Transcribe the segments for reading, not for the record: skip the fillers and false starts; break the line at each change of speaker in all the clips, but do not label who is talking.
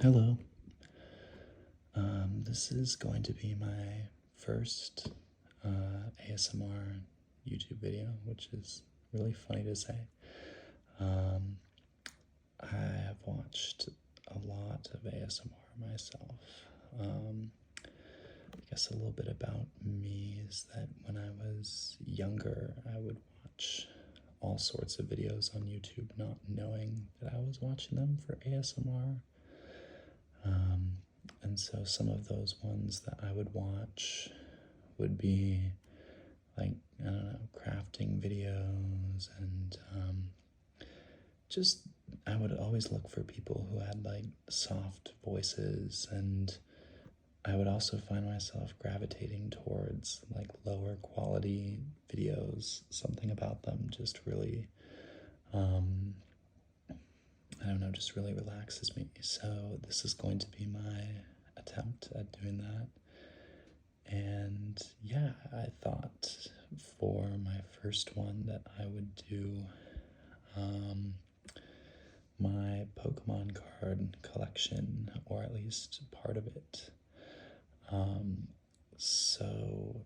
Hello. This is going to be my first ASMR YouTube video, which is really funny to say. Um, I have watched a lot of ASMR myself. I guess a little bit about me is that when I was younger, I would watch all sorts of videos on YouTube, not knowing that I was watching them for ASMR. And so some of those ones that I would watch would be like, I don't know, crafting videos and just, I would always look for people who had like soft voices, and I would also find myself gravitating towards like lower quality videos. Something about them just really, I don't know, just really relaxes me. So this is going to be my attempt at doing that. And yeah, I thought for my first one that I would do my Pokemon card collection, or at least part of it. So,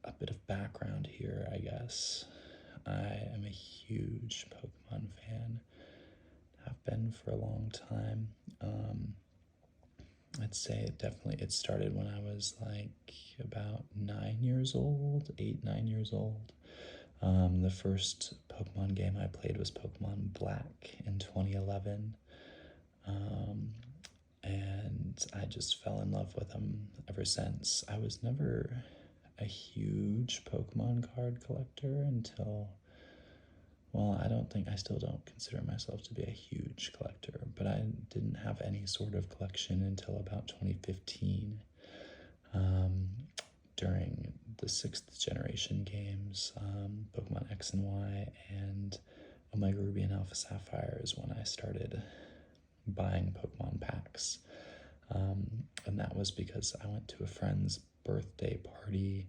a bit of background here, I guess. I am a huge Pokemon fan, have been for a long time. I'd say it started when I was like about 9 years old, 8, 9 years old. The first Pokemon game I played was Pokemon Black in 2011. And I just fell in love with them ever since. I was never a huge Pokemon card collector until, well, I still don't consider myself to be a huge collector, but I didn't have any sort of collection until about 2015, during the 6th generation games, Pokemon X and Y, and Omega Ruby and Alpha Sapphire is when I started buying Pokemon packs. And that was because I went to a friend's birthday party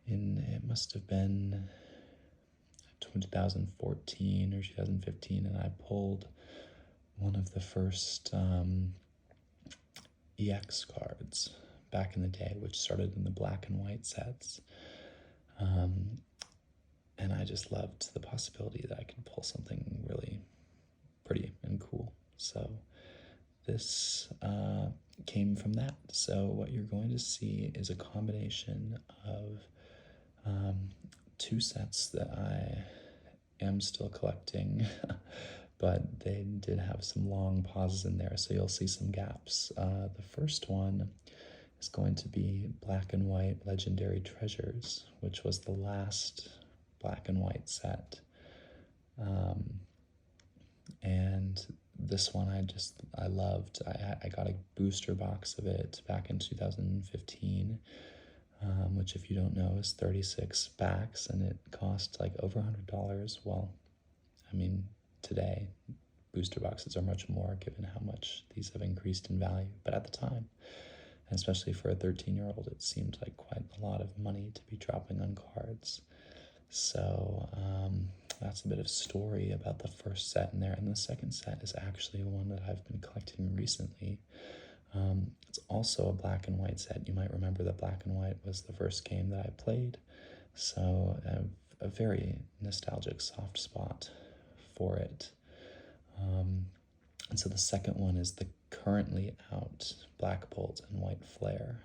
it must have been 2014 or 2015, and I pulled one of the first EX cards back in the day, which started in the black and white sets. And I just loved the possibility that I could pull something really pretty and cool. So this came from that. So what you're going to see is a combination of two sets that I am still collecting, but they did have some long pauses in there, so you'll see some gaps. The first one is going to be Black and White Legendary Treasures, which was the last black and white set. And this one I loved. I got a booster box of it back in 2015, which, if you don't know, is 36 packs, and it cost like over $100. Well, I mean, today booster boxes are much more given how much these have increased in value, but at the time, and especially for a 13-year-old, it seemed like quite a lot of money to be dropping on cards. So that's a bit of story about the first set in there. And the second set is actually one that I've been collecting recently. It's also a black and white set. You might remember that Black and White was the first game that I played, so I have a very nostalgic soft spot for it. And so the second one is the currently out Black Bolt and White Flare.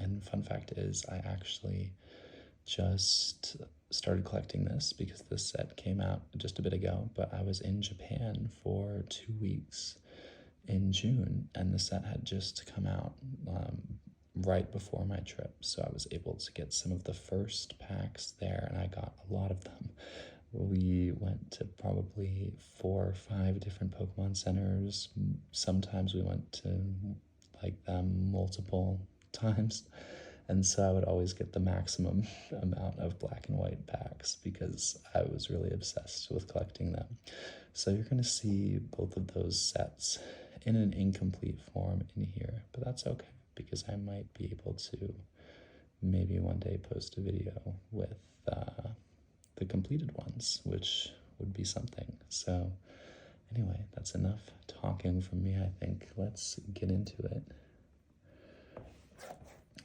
And fun fact is, I actually just started collecting this because this set came out just a bit ago, but I was in Japan for 2 weeks in June, and the set had just come out right before my trip, so I was able to get some of the first packs there, and I got a lot of them. We went to probably 4 or 5 different Pokemon centers. Sometimes we went to like them multiple times, and so I would always get the maximum amount of black and white packs because I was really obsessed with collecting them. So you're going to see both of those sets in an incomplete form in here, but that's okay because I might be able to maybe one day post a video with the completed ones, which would be something. So anyway, that's enough talk. talking from me, I think. Let's get into it.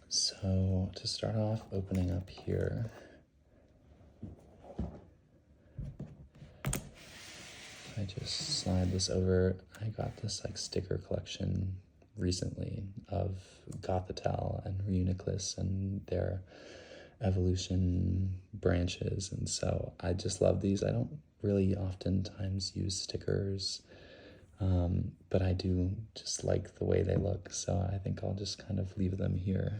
So, to start off, opening up here, I just slide this over. I got this like sticker collection recently of Gothitelle and Reuniclus and their evolution branches, and so I just love these. I don't really oftentimes use stickers, but I do just like the way they look, so I think I'll just kind of leave them here.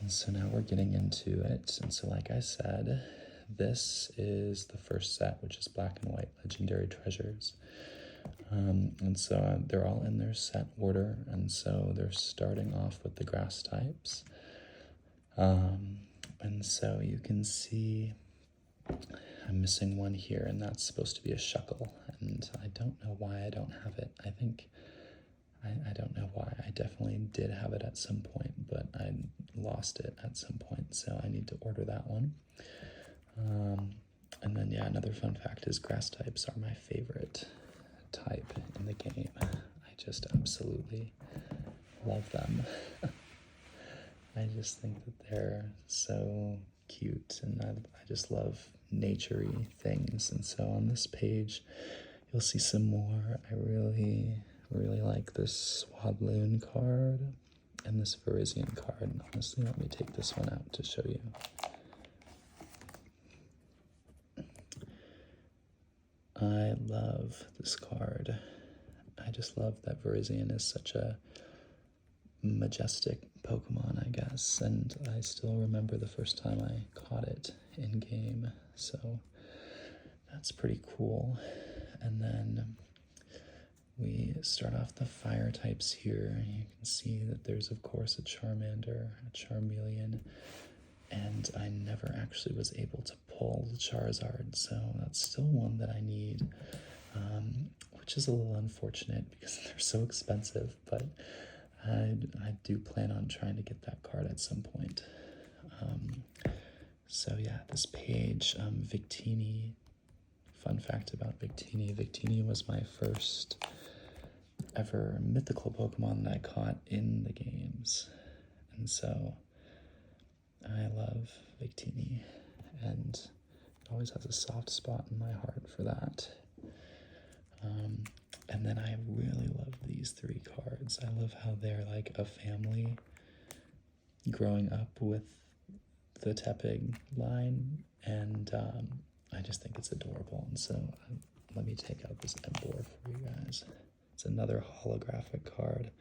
And so now we're getting into it. And so like I said, this is the first set, which is Black and White Legendary Treasures. And so they're all in their set order, and so they're starting off with the grass types. And so you can see I'm missing one here, and that's supposed to be a Shuckle, and I don't know why I don't have it. I think, I don't know why. I definitely did have it at some point, but I lost it at some point, so I need to order that one. And then, yeah, another fun fact is grass types are my favorite type in the game. I just absolutely love them. I just think that they're so cute, and I just love nature-y things. And so on this page, you'll see some more. I really like this Swadloon card and this Virizion card. And honestly, let me take this one out to show you. I love this card. I just love that Virizion is such a majestic Pokemon, I guess, and I still remember the first time I caught it in game, so that's pretty cool. And then we start off the fire types here. You can see that there's, of course, a Charmander, a Charmeleon, and I never actually was able to pull the Charizard, so that's still one that I need, which is a little unfortunate because they're so expensive, but I do plan on trying to get that card at some point. So yeah, this page, Victini, fun fact about Victini. Victini was my first ever mythical Pokemon that I caught in the games. And so I love Victini, and it always has a soft spot in my heart for that. And then I really love these three cards. I love how they're like a family growing up with the Tepig line, and I just think it's adorable. And so let me take out this Emboar for you guys. It's another holographic card.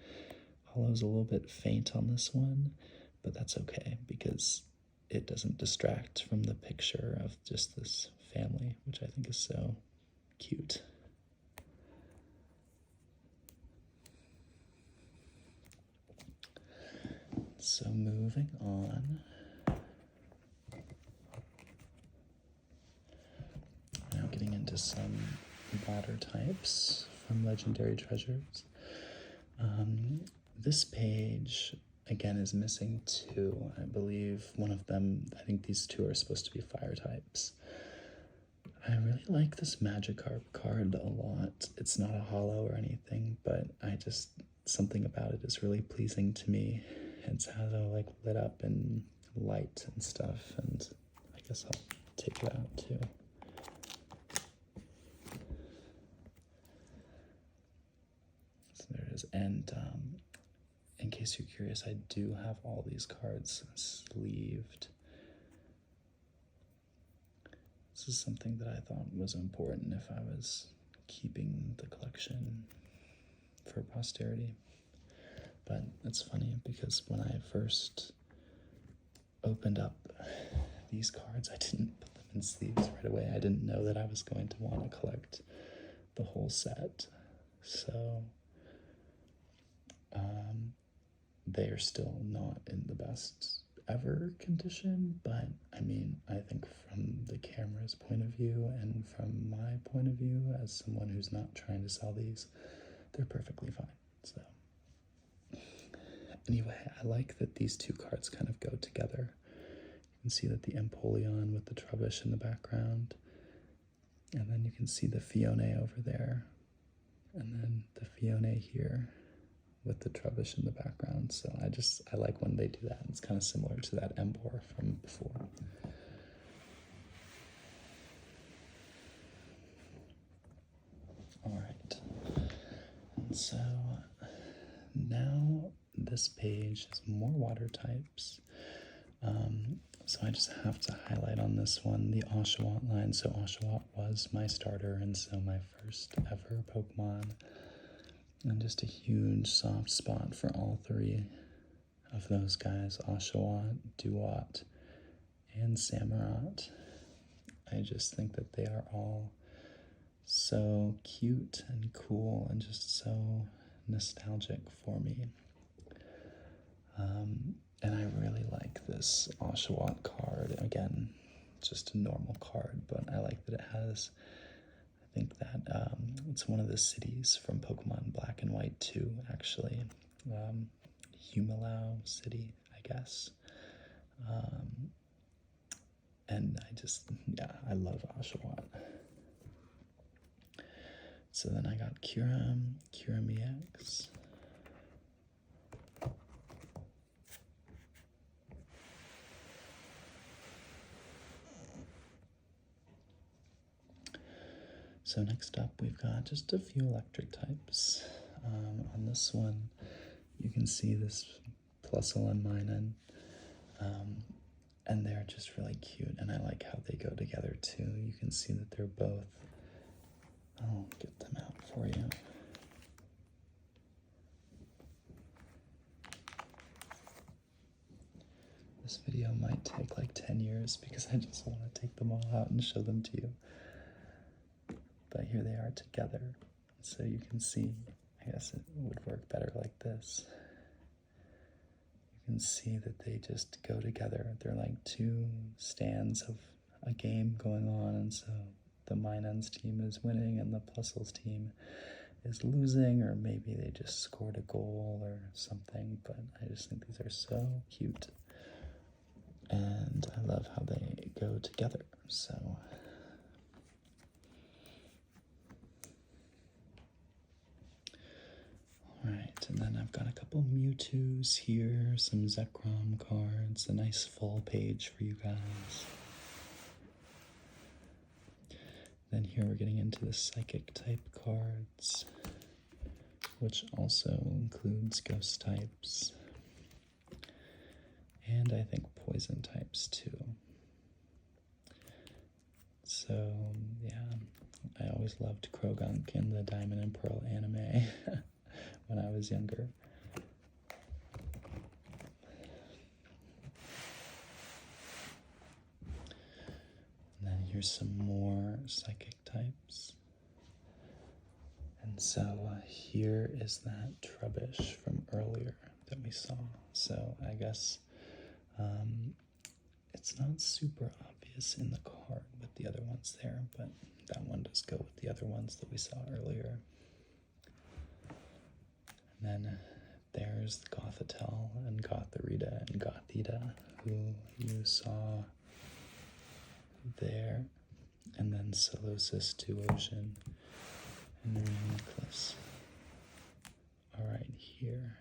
Holo's a little bit faint on this one, but that's okay because it doesn't distract from the picture of just this family, which I think is so cute. So moving on, now getting into some water types from Legendary Treasures. This page, again, is missing two. I believe one of them, I think these two are supposed to be fire types. I really like this Magikarp card a lot. It's not a holo or anything, but something about it is really pleasing to me. It's how they're like lit up in light and stuff, and I guess I'll take it out too. So there it is, and in case you're curious, I do have all these cards sleeved. This is something that I thought was important if I was keeping the collection for posterity. But it's funny because when I first opened up these cards, I didn't put them in sleeves right away. I didn't know that I was going to want to collect the whole set. So they are still not in the best ever condition, but I mean, I think from the camera's point of view and from my point of view as someone who's not trying to sell these, they're perfectly fine. So anyway, I like that these two cards kind of go together. You can see that the Empoleon with the Trubbish in the background, and then you can see the Fione over there And then the Fiona here with the Trubbish in the background. So I like when they do that. It's kind of similar to that Embor from before. All right. And so now this page has more water types. So I just have to highlight on this one the Oshawott line. So Oshawott was my starter, and so my first ever Pokemon. And just a huge soft spot for all three of those guys, Oshawott, Duat, and Samurott. I just think that they are all so cute and cool and just so nostalgic for me. And I really like this Oshawott card. Again, just a normal card, but I like that it has, I think that it's one of the cities from Pokemon Black and White 2, actually. Humalau City, I guess. And I love Oshawott. So then I got Kyurem EX. So next up, we've got just a few electric types. On this one, you can see this Plusle and Minun, and they're just really cute, and I like how they go together too. You can see that they're both, I'll get them out for you. This video might take like 10 years because I just want to take them all out and show them to you. But here they are together. So you can see, I guess it would work better like this. You can see that they just go together. They're like two stands of a game going on, and so the Minun's team is winning and the Plusle's team is losing, or maybe they just scored a goal or something, but I just think these are so cute. And I love how they go together, so. Alright, and then I've got a couple Mewtwo's here, some Zekrom cards, a nice full page for you guys. Then here we're getting into the Psychic type cards, which also includes Ghost types, and I think Poison types too. So, yeah, I always loved Krogunk in the Diamond and Pearl anime when I was younger. And then here's some more Psychic types. And so here is that Trubbish from earlier that we saw. So I guess it's not super obvious in the card with the other ones there, but that one does go with the other ones that we saw earlier. And then there's Gothitelle and Gothorita and Gothita, who you saw there. And then Solosis, Two-Ocean, and Reuniclus are right here.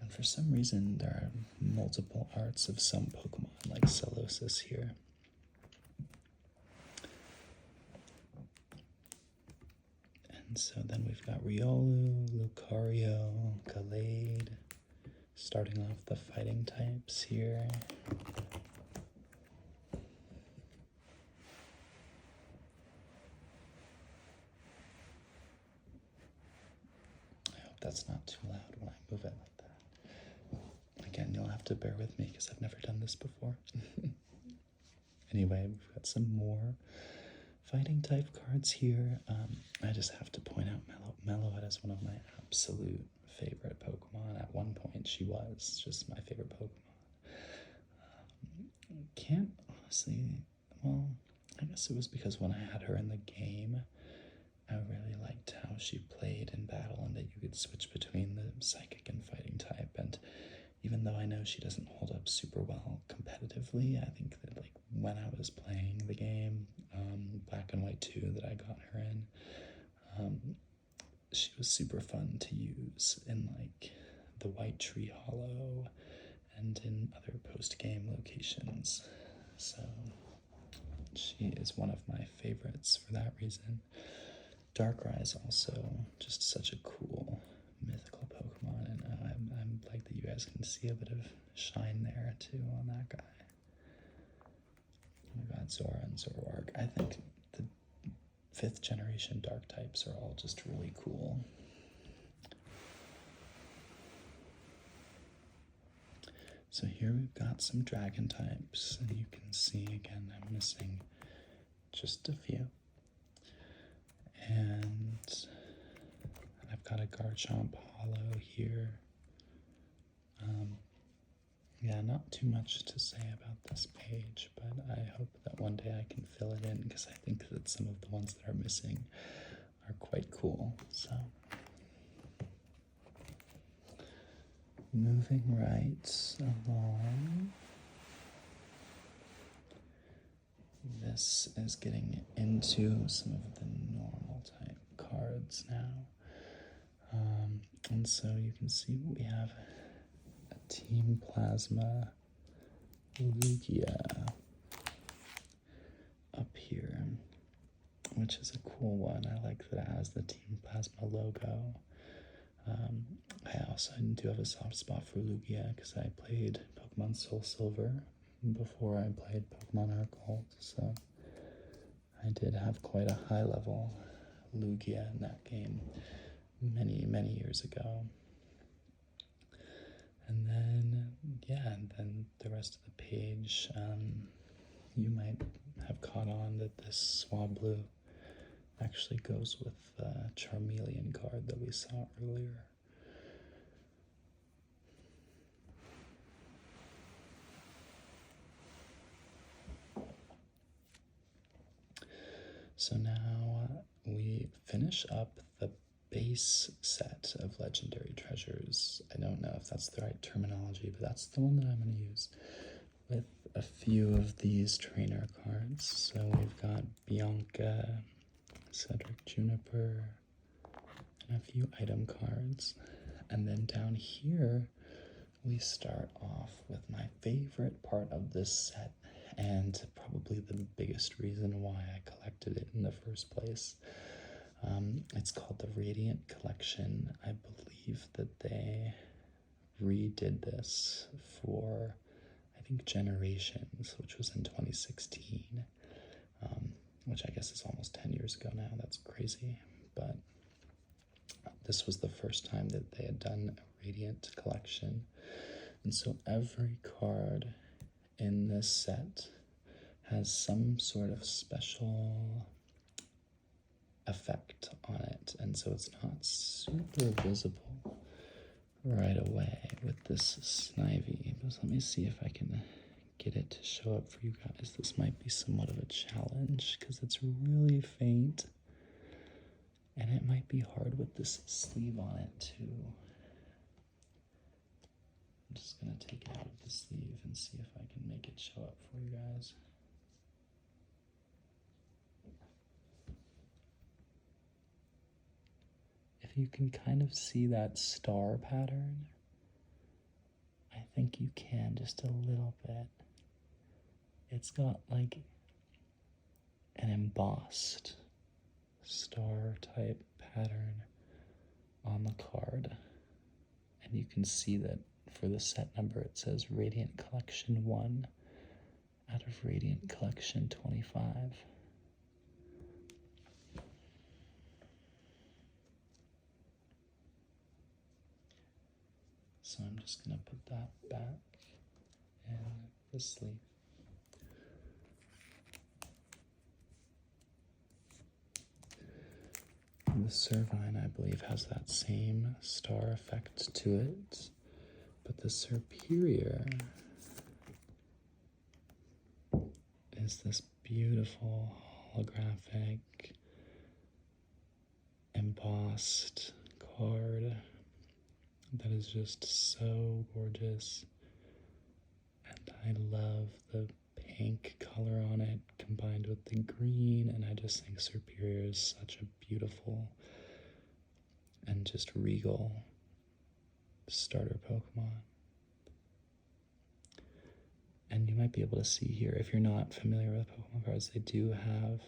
And for some reason, there are multiple arts of some Pokemon, like Solosis here. And so then we've got Riolu, Lucario, Gallade, starting off the fighting types here. I hope that's not too loud when I move it like that. Again, you'll have to bear with me because I've never done this before. Anyway, we've got some more fighting type cards here. I just have to point out Meloetta is one of my absolute favorite Pokemon. At one point, she was just my favorite Pokemon. Can't honestly, well, I guess it was because when I had her in the game, I really liked how she played in battle and that you could switch between the psychic and fighting type. And even though I know she doesn't hold up super well competitively, I think that like when I was playing the game, Black and White 2 that I got her in, she was super fun to use in like the White Tree Hollow and in other post-game locations. So she is one of my favorites for that reason. Darkrai also just such a cool mythical Pokemon, and I'm like that you guys can see a bit of shine there too on that guy. Oh my god, Zora and Zoroark. I think the 5th generation dark types are all just really cool. So here we've got some dragon types, and you can see again I'm missing just a few. And I've got a Garchomp Hollow here. Yeah, not too much to say about this page, but I hope that one day I can fill it in because I think that some of the ones that are missing are quite cool. So, moving right along, this is getting into some of the normal type cards now. And so you can see we have a Team Plasma Lugia up here, which is a cool one. I like that it has the Team Plasma logo. I also do have a soft spot for Lugia because I played Pokemon Soul Silver before I played Pokemon Heart Gold, so I did have quite a high level Lugia in that game many years ago. And then, yeah, and then the rest of the page, you might have caught on that this Swablu actually goes with the Charmeleon card that we saw earlier. So now we finish up the base set of legendary treasures. I don't know if that's the right terminology, but that's the one that I'm going to use with a few of these trainer cards. So we've got Bianca, Cedric Juniper, and a few item cards. And then down here, we start off with my favorite part of this set, and probably the biggest reason why I collected it in the first place. It's called the Radiant Collection. I believe that they redid this for, I think, Generations, which was in 2016, which I guess is almost 10 years ago now. That's crazy. But this was the first time that they had done a Radiant Collection. And so every card in this set has some sort of special effect on it, and so it's not super visible right away with this Snivy. But let me see if I can get it to show up for you guys. This might be somewhat of a challenge because it's really faint, and it might be hard with this sleeve on it too. I'm just gonna take it out of the sleeve and see if I can make it show up for you guys. If you can kind of see that star pattern, I think you can just a little bit. It's got like an embossed star type pattern on the card. And you can see that for the set number it says Radiant Collection 1 out of Radiant Collection 25. So I'm just going to put that back in the sleeve. The Servine, I believe, has that same star effect to it, but the Serperior is this beautiful holographic embossed card that is just so gorgeous, and I love the pink color on it combined with the green, and I just think Serperior is such a beautiful and just regal starter Pokemon. And you might be able to see here, if you're not familiar with Pokemon cards, they do have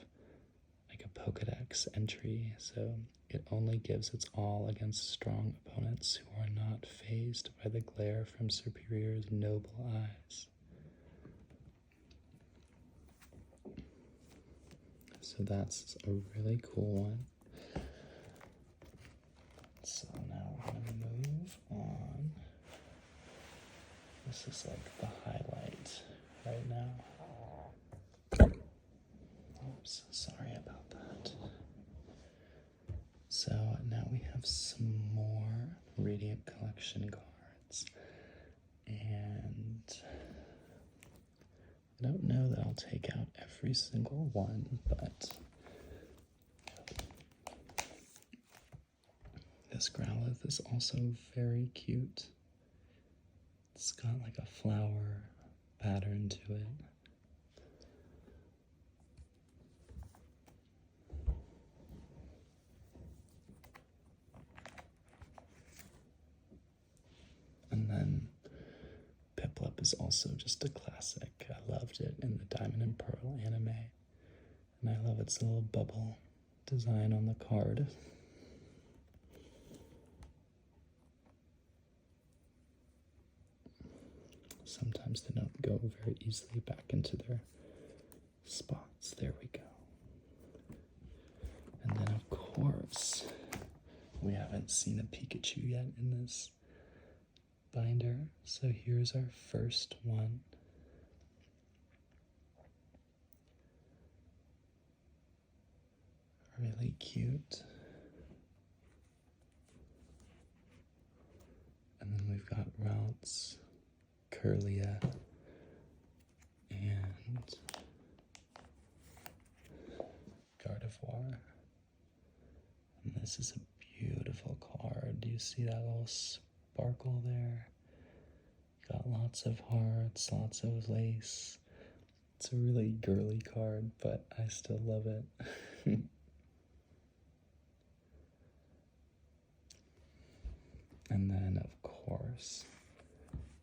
like a Pokedex entry, so it only gives its all against strong opponents who are not fazed by the glare from Superior's noble eyes. So that's a really cool one. So now we're going to move on. This is like the highlight right now. Oops, sorry about that. So now we have some more Radiant Collection cards. And I don't know that I'll take out every single one, but this Growlithe is also very cute. It's got like a flower pattern to it. And then Piplup is also just a classic. I loved it in the Diamond and Pearl anime. And I love its little bubble design on the card. Sometimes they don't go very easily back into their spots. There we go. And then, of course, we haven't seen a Pikachu yet in this binder. So here's our first one. Really cute. And then we've got Ralts, Curlia, and Gardevoir. And this is a beautiful card. Do you see that little sparkle there? Got lots of hearts, lots of lace. It's a really girly card, but I still love it. And then, of course,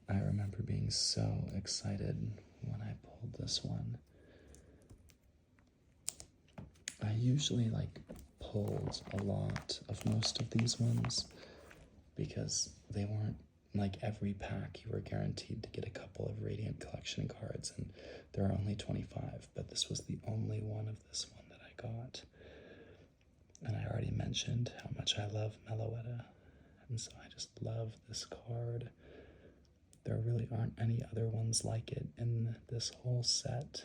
I remember being so excited when I pulled this one. I usually pulled a lot of most of these ones because they weren't like every pack you were guaranteed to get a couple of Radiant Collection cards, and there are only 25, but this was the only one of this one that I got. And I already mentioned how much I love Meloetta, and so I just love this card. There really aren't any other ones like it in this whole set.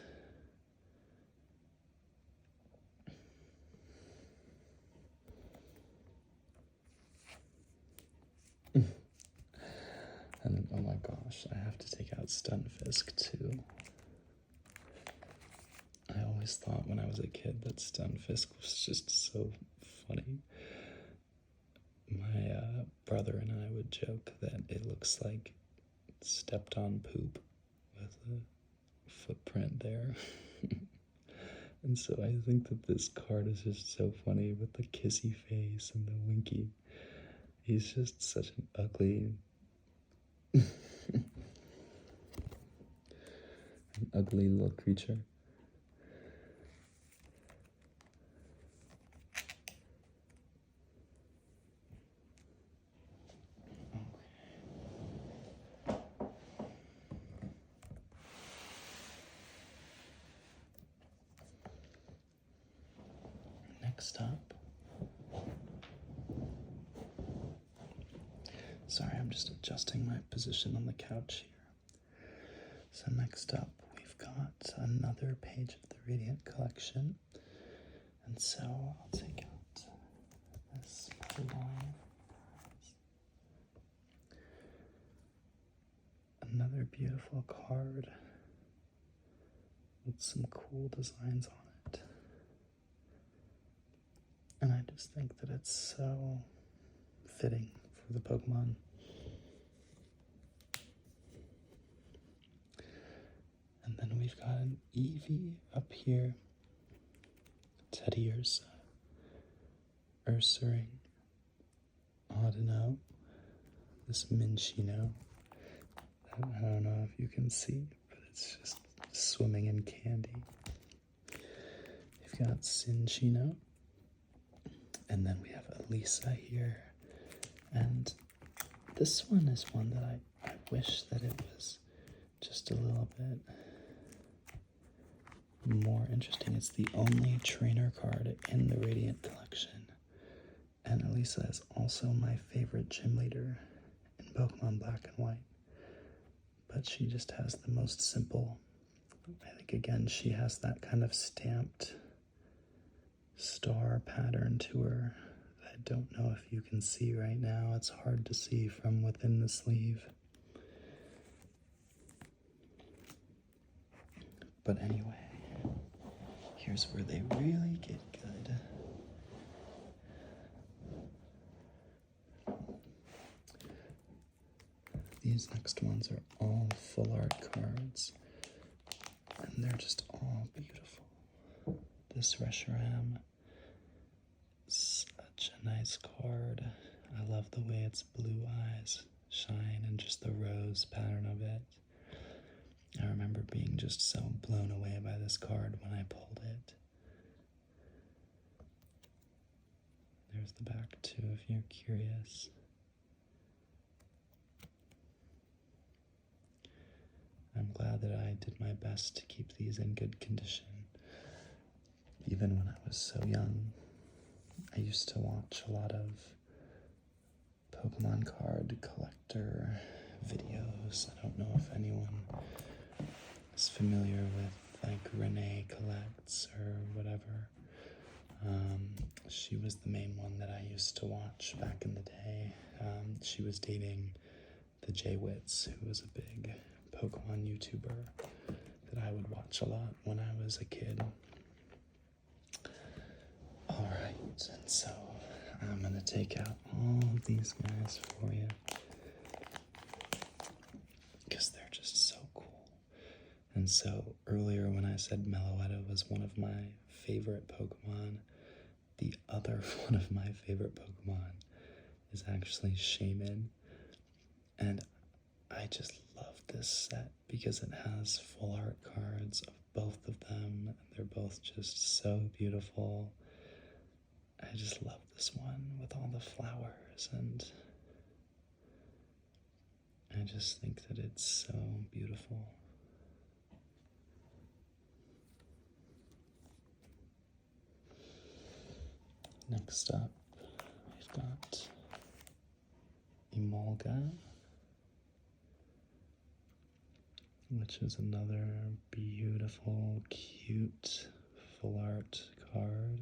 And then, oh my gosh, I have to take out Stunfisk too. I always thought when I was a kid that Stunfisk was just so funny. My brother and I would joke that it looks like stepped on poop with a footprint there. And so I think that this card is just so funny with the kissy face and the winky. He's just such an ugly, an ugly little creature. Next up, sorry, I'm just adjusting my position on the couch here. So next up, we've got another page of the Radiant Collection. And so I'll take out this line. Another beautiful card with some cool designs on it. And I just think that it's so fitting for the Pokemon. And then we've got an Eevee up here, Teddiursa, Ursaring, Audino, this Minccino. I don't know if you can see, but it's just swimming in candy. We've got Cinccino, and then we have Elisa here. And this one is one that I wish that it was just a little bit more interesting. It's the only trainer card in the Radiant collection. And Elisa is also my favorite gym leader in Pokemon Black and White. But she just has the most simple. I think, again, she has that kind of stamped star pattern to her. I don't know if you can see right now. It's hard to see from within the sleeve. But anyway, here's where they really get good. These next ones are all full art cards, and they're just all beautiful. This Reshiram, such a nice card. I love the way its blue eyes shine and just the rose pattern of it. I remember being just so blown away by this card when I pulled it. There's the back too, if you're curious. I'm glad that I did my best to keep these in good condition. Even when I was so young, I used to watch a lot of Pokemon card collector videos. I don't know if anyone is familiar with like Renee Collects or whatever. She was the main one that I used to watch back in the day. She was dating the J-Wits, who was a big Pokemon YouTuber that I would watch a lot when I was a kid. Alright, and so I'm gonna take out all of these guys for you because they're just so cool. And so earlier when I said Meloetta was one of my favorite Pokemon, the other one of my favorite Pokemon is actually Shaman. And I just love this set because it has full art cards of both of them. They're both just so beautiful. I just love this one with all the flowers, and I just think that it's so beautiful. Next up, we've got Emolga, which is another beautiful, cute, full art card.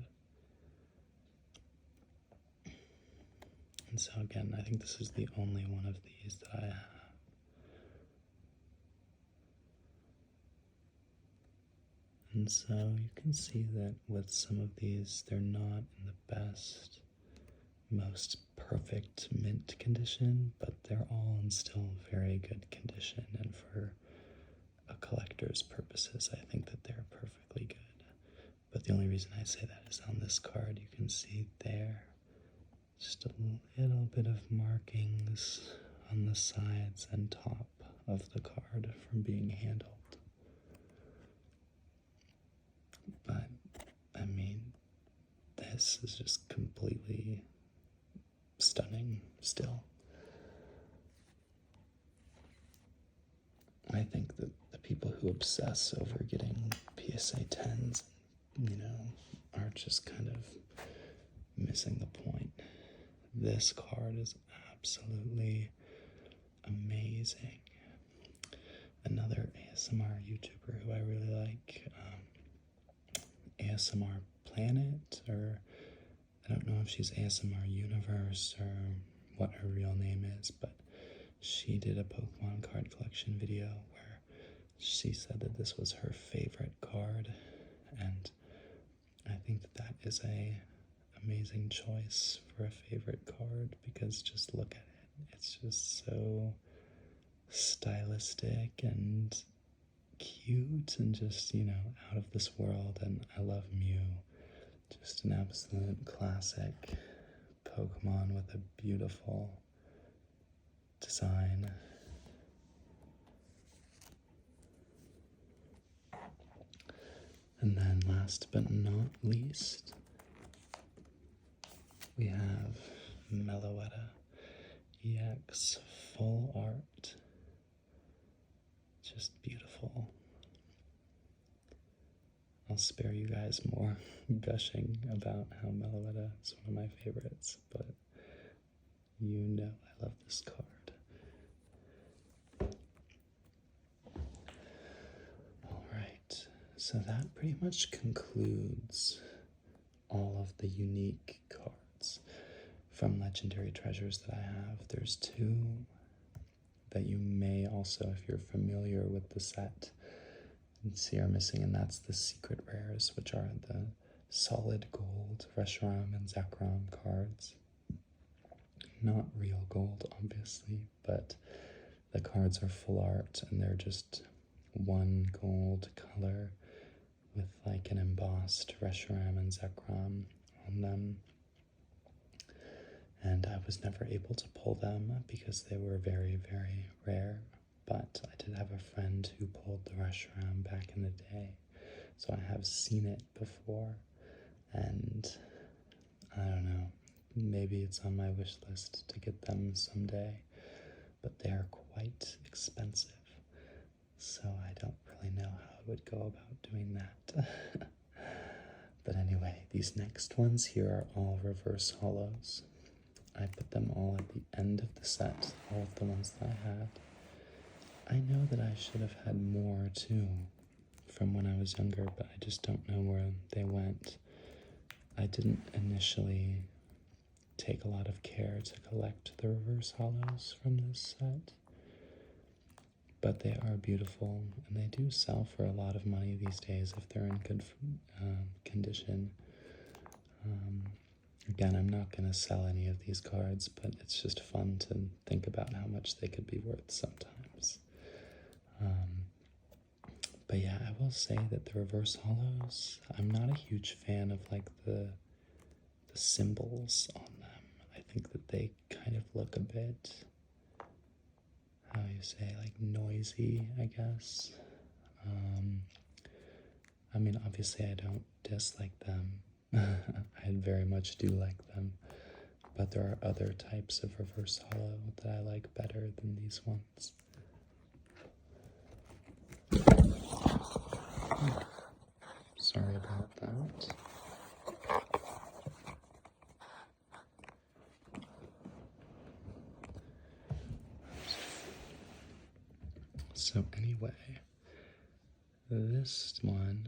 And so again, I think this is the only one of these that I have. And so you can see that with some of these, they're not in the best, most perfect mint condition, but they're all in still very good condition. And for a collector's purposes, I think that they're perfectly good. But the only reason I say that is on this card, you can see there, just a little bit of markings on the sides and top of the card from being handled. But, I mean, this is just completely stunning still. I think that the people who obsess over getting PSA 10s, are just kind of missing the point. This card is absolutely amazing. Another ASMR YouTuber who I really like, ASMR Planet, or I don't know if she's ASMR Universe or what her real name is, but she did a Pokemon card collection video where she said that this was her favorite card, and I think that that is a amazing choice for a favorite card because just look at it. It's just so stylistic and cute and just, out of this world. And I love Mew. Just an absolute classic Pokemon with a beautiful design. And then last but not least, we have Meloetta EX Full Art. Just beautiful. I'll spare you guys more gushing about how Meloetta is one of my favorites, but you know I love this card. Alright, so that pretty much concludes all of the unique cards from Legendary Treasures that I have. There's two that you may also, if you're familiar with the set, see are missing, and that's the secret rares, which are the solid gold Reshiram and Zekrom cards. Not real gold, obviously, but the cards are full art, and they're just one gold color with like an embossed Reshiram and Zekrom on them. And I was never able to pull them because they were very, very rare. But I did have a friend who pulled the Reshiram back in the day, so I have seen it before, and I don't know, maybe it's on my wish list to get them someday, but they are quite expensive, so I don't really know how I would go about doing that. But anyway, these next ones here are all reverse holos. I put them all at the end of the set, all of the ones that I had. I know that I should have had more too from when I was younger, but I just don't know where they went. I didn't initially take a lot of care to collect the reverse holos from this set, but they are beautiful, and they do sell for a lot of money these days if they're in good condition. Again, I'm not going to sell any of these cards, but it's just fun to think about how much they could be worth sometimes. But yeah, I will say that the reverse holos, I'm not a huge fan of like the symbols on them. I think that they kind of look a bit, how you say, like noisy, I guess. I mean, obviously I don't dislike them. I very much do like them. But there are other types of reverse holo that I like better than these ones. Sorry about that. So anyway, this one,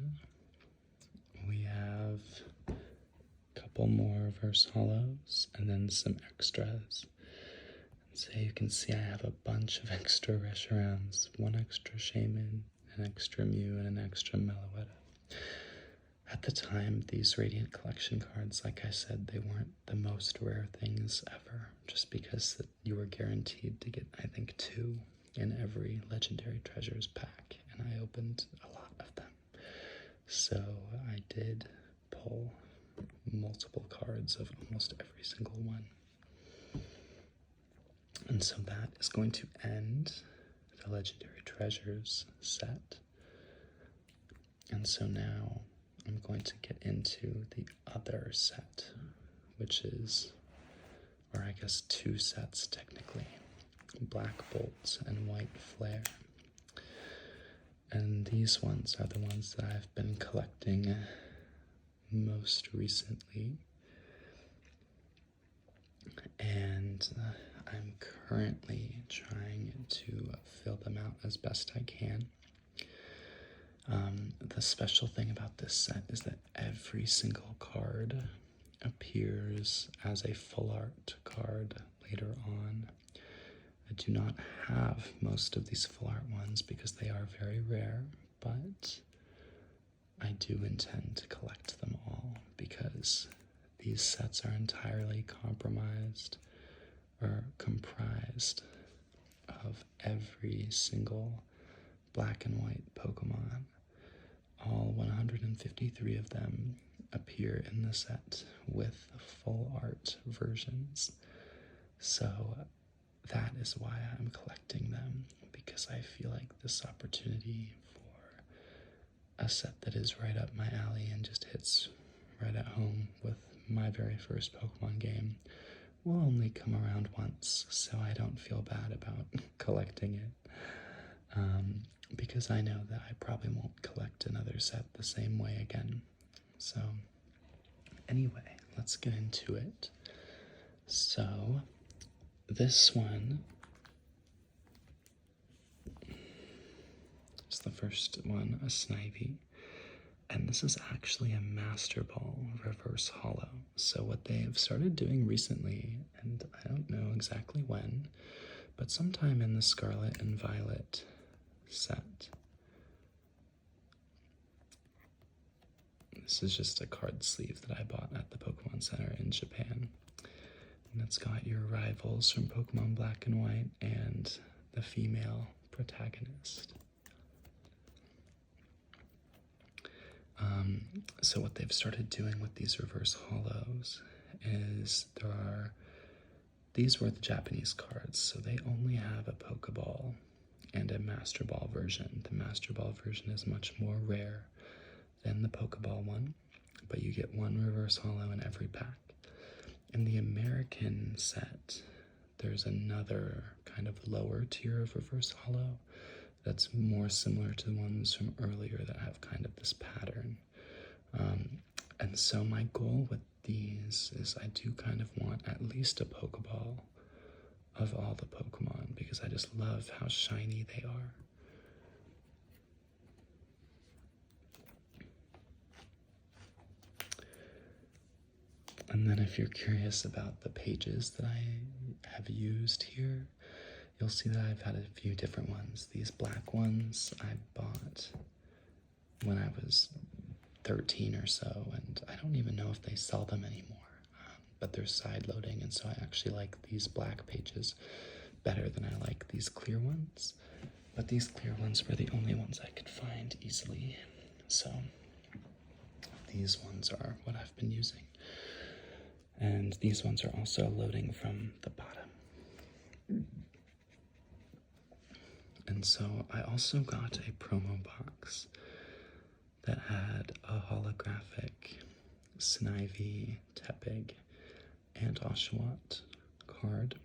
we have a couple more reverse holos and then some extras. So you can see I have a bunch of extra Reshirams, one extra Shaman, an extra Mew, and an extra Meloetta. At the time, these Radiant Collection cards, like I said, they weren't the most rare things ever, just because you were guaranteed to get, I think, 2 in every Legendary Treasures pack, and I opened a lot of them. So I did pull multiple cards of almost every single one. And so that is going to end the Legendary Treasures set. And so now I'm going to get into the other set, which is, or I guess 2 sets technically, Black Bolt and White Flare. And these ones are the ones that I've been collecting most recently. And I'm currently trying to fill them out as best I can. The special thing about this set is that every single card appears as a full art card later on. I do not have most of these full art ones because they are very rare, but I do intend to collect them all because these sets are entirely comprised of every single black and white Pokemon. All 153 of them appear in the set with full art versions. So that is why I'm collecting them, because I feel like this opportunity for a set that is right up my alley and just hits right at home with my very first Pokemon game will only come around once, so I don't feel bad about collecting it. Because I know that I probably won't collect another set the same way again. So, anyway, let's get into it. So, this one is the first one, a Snivy. And this is actually a Master Ball reverse holo. So what they have started doing recently, and I don't know exactly when, but sometime in the Scarlet and Violet set. This is just a card sleeve that I bought at the Pokemon Center in Japan. And it's got your rivals from Pokemon Black and White and the female protagonist. So what they've started doing with these reverse holos is these were the Japanese cards, so they only have a Pokeball and a Master Ball version. The Master Ball version is much more rare than the Pokeball one, but you get one reverse holo in every pack. In the American set, there's another kind of lower tier of reverse holo that's more similar to the ones from earlier that have kind of this pattern. And so my goal with these is I do kind of want at least a Pokeball of all the Pokemon, because I just love how shiny they are. And then if you're curious about the pages that I have used here, you'll see that I've had a few different ones. These black ones I bought when I was 13 or so, and I don't even know if they sell them anymore, but they're side loading, and so I actually like these black pages better than I like these clear ones. But these clear ones were the only ones I could find easily, so these ones are what I've been using. And these ones are also loading from the bottom. And so I also got a promo box that had a holographic Snivy, Tepig, and Oshawott card,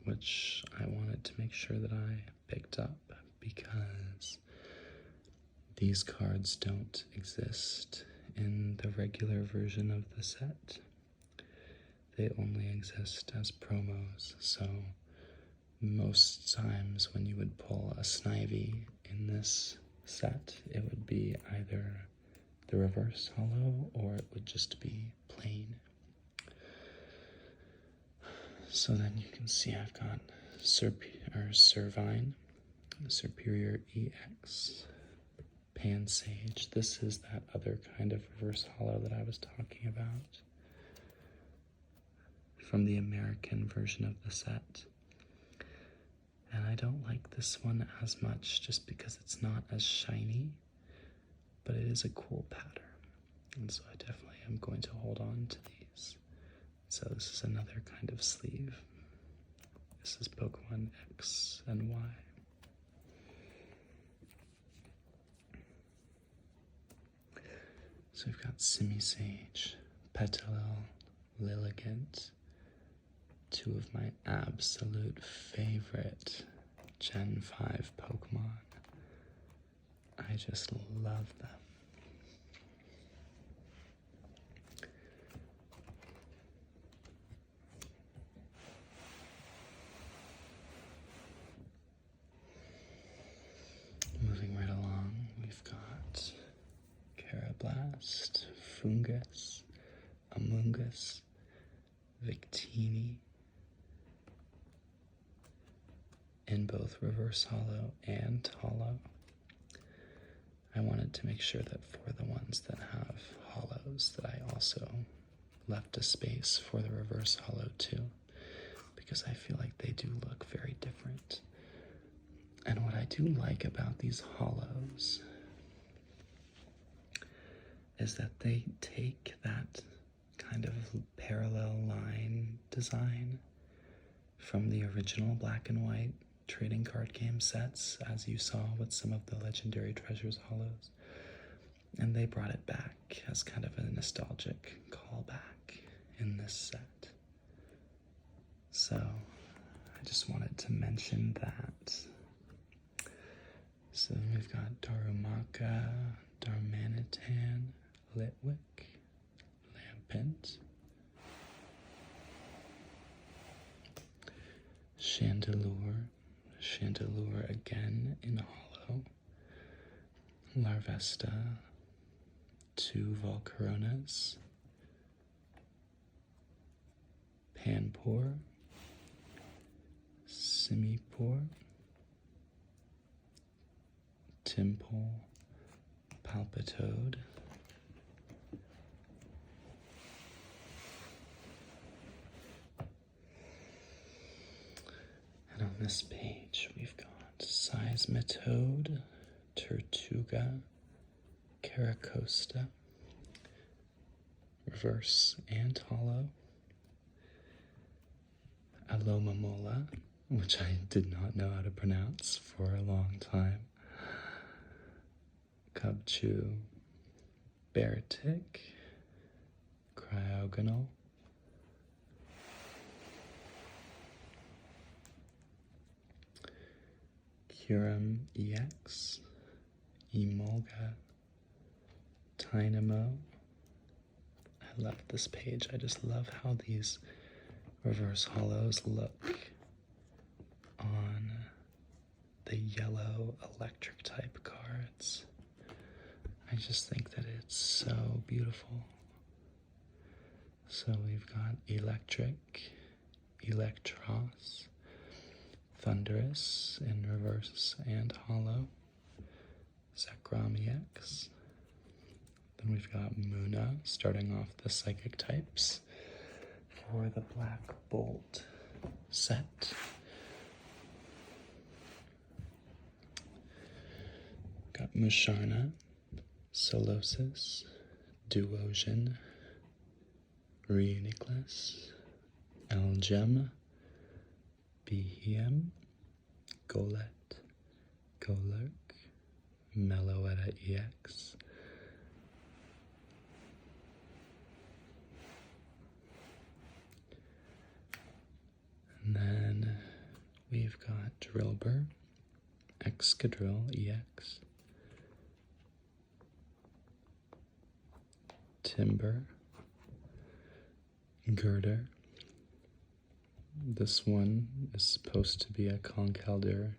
which I wanted to make sure that I picked up because these cards don't exist in the regular version of the set. They only exist as promos, so most times when you would pull a Snivy in this set, it would be either the reverse holo or it would just be plain. So then you can see I've got Servine, Superior EX, Pansage. This is that other kind of reverse holo that I was talking about from the American version of the set. And I don't like this one as much just because it's not as shiny, but it is a cool pattern. And so I definitely am going to hold on to these. So this is another kind of sleeve. This is Pokemon X and Y. So we've got Simisage, Petilil, Lilligant, two of my absolute favorite Gen 5 Pokemon. I just love them. Moving right along, we've got Carablast, Fungus, Amoonguss, Victini, in both reverse holo and holo. I wanted to make sure that for the ones that have holos that I also left a space for the reverse holo too, because I feel like they do look very different. And what I do like about these holos is that they take that kind of parallel line design from the original black and white trading card game sets, as you saw with some of the Legendary Treasures Hollows, and they brought it back as kind of a nostalgic callback in this set. So I just wanted to mention that. So then we've got Darumaka, Darmanitan, Litwick, Lampent, Chandelure, Chandelure again in hollow, Larvesta, 2 Volcaronas, Panpour, Simipour, Timple, Palpitoad, and on this page we've got Seismitoad, Tortuga, Caracosta, reverse and hollow, Alomomola, which I did not know how to pronounce for a long time, Cubchoo, Beartic, Cryogonal, Kyurem EX, Emolga, Tynamo. I love this page. I just love how these reverse hollows look on the yellow electric type cards. I just think that it's so beautiful. So we've got Electric, Electros, Thunderous in reverse and hollow, Zekrom EX. Then we've got Muna starting off the psychic types for the Black Bolt set. Got Musharna, Solosis, Duosion, Reuniclus, Elgem, Behem, Golett, Golurk, Meloetta EX, and then we've got Drillbur, Excadrill EX, Timber, Girder. This one is supposed to be a Conkeldurr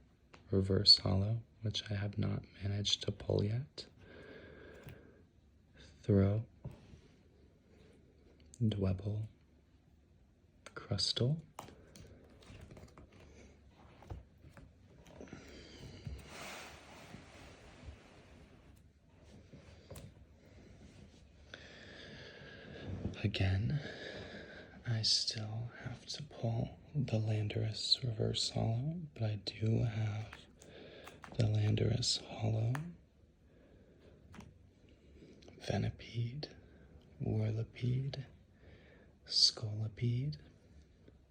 reverse hollow, which I have not managed to pull yet. Throw, Dwebble, Crustle, again, I still have to pull the Landorus reverse hollow, but I do have the Landorus hollow, Venipede, Whirlipede, Scolipede,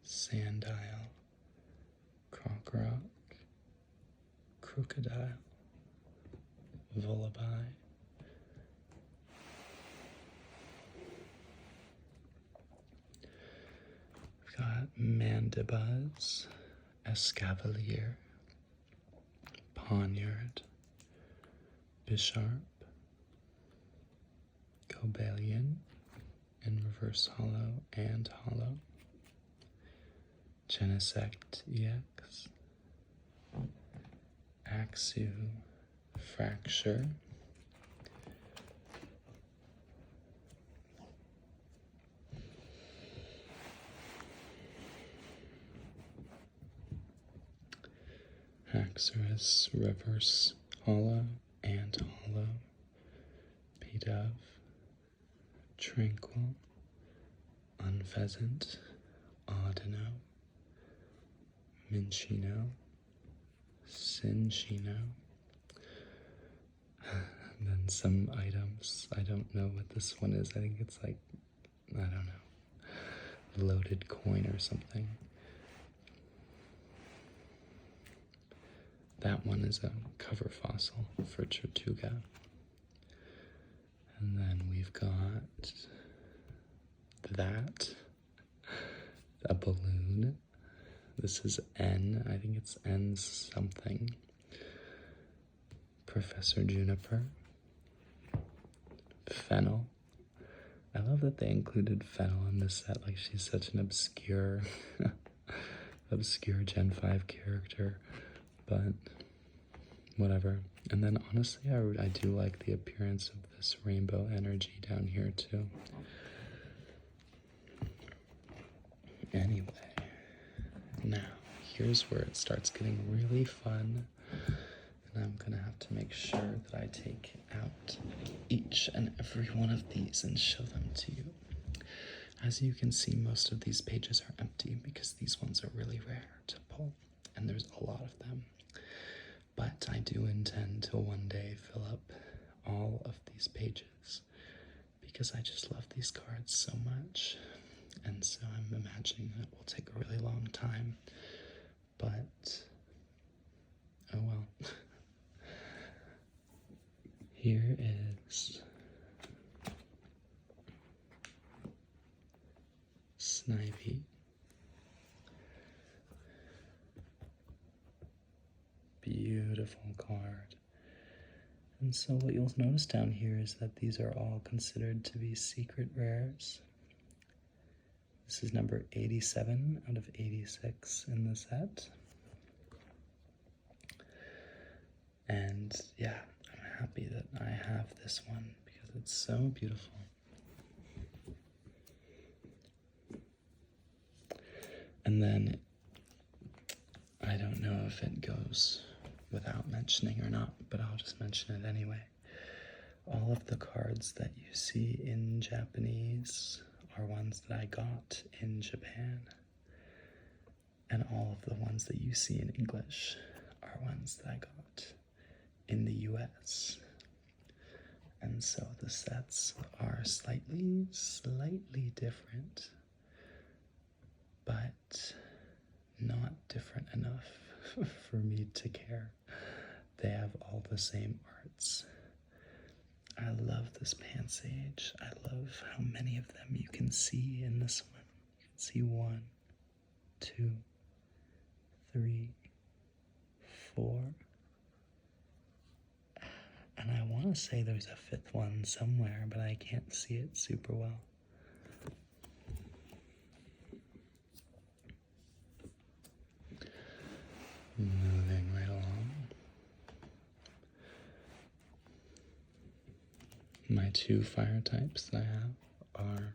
Sandile, Crocroc, Crocodile, Vullaby, got Mandibuzz, Escavalier, Poniard, Bisharp, Cobalion in reverse hollow and hollow, Genesect EX, Axew, Fracture, Haxorus reverse hollow and hollow, Pidove, Tranquil, Unpheasant, Audino, Minchino, Cinchino, And then some items. I don't know what this one is. I think it's like, I don't know, loaded coin or something. That one is a cover fossil for Tortuga. And then we've got that, a balloon. This is N, I think it's N something. Professor Juniper. Fennel. I love that they included Fennel in this set, like she's such an obscure, obscure Gen 5 character, but whatever. And then honestly, I do like the appearance of this rainbow energy down here too. Anyway, now here's where it starts getting really fun. And I'm gonna have to make sure that I take out each and every one of these and show them to you. As you can see, most of these pages are empty because these ones are really rare to pull, and there's a lot of them. But I do intend to one day fill up all of these pages because I just love these cards so much. And so I'm imagining that it will take a really long time, but oh well. Here is Snivy. Beautiful card. And so what you'll notice down here is that these are all considered to be secret rares. This is number 87 out of 86 in the set. And yeah, I'm happy that I have this one because it's so beautiful. And then, I don't know if it goes without mentioning or not, but I'll just mention it anyway. All of the cards that you see in Japanese are ones that I got in Japan. And all of the ones that you see in English are ones that I got in the US. And so the sets are slightly different, but not different enough for me to care. They have all the same arts. I love this Pansage. I love how many of them you can see in this one. You can see 1, 2, 3, 4. And I want to say there's a 5th one somewhere, but I can't see it super well. Moving right along. My 2 fire types that I have are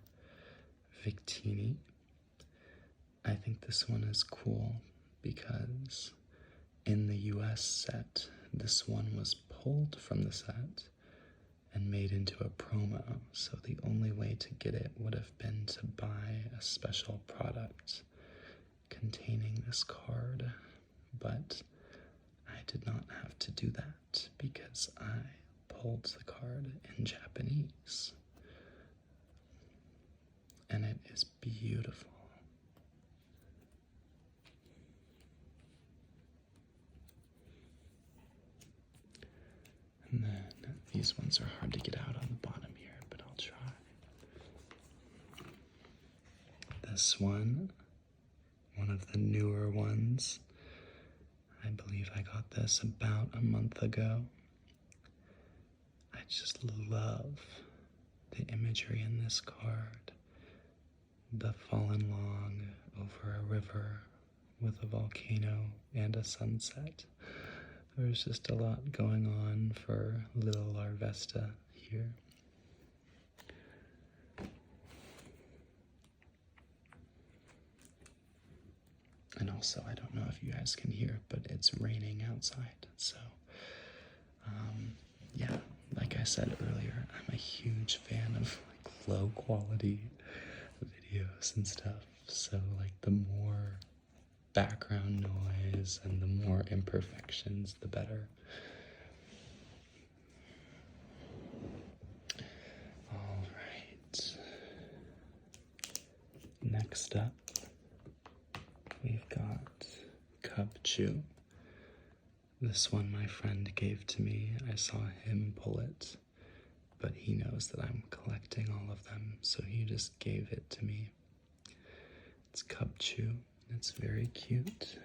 Victini. I think this one is cool because in the US set, this one was pulled from the set and made into a promo, so the only way to get it would have been to buy a special product containing this card, but I did not have to do that because I pulled the card in Japanese, and it is beautiful. And then these ones are hard to get out on the bottom here, but I'll try. This one of the newer ones. I believe I got this about a month ago. I just love the imagery in this card. The fallen long over a river with a volcano and a sunset. There's just a lot going on for little Larvesta here. And also, I don't know if you guys can hear, but it's raining outside. So, yeah, like I said earlier, I'm a huge fan of like low quality videos and stuff. So like the more background noise and the more imperfections, the better. Next up, we've got Cub Chew. This one my friend gave to me. I saw him pull it, but he knows that I'm collecting all of them, so he just gave it to me. It's Cub Chew. It's very cute.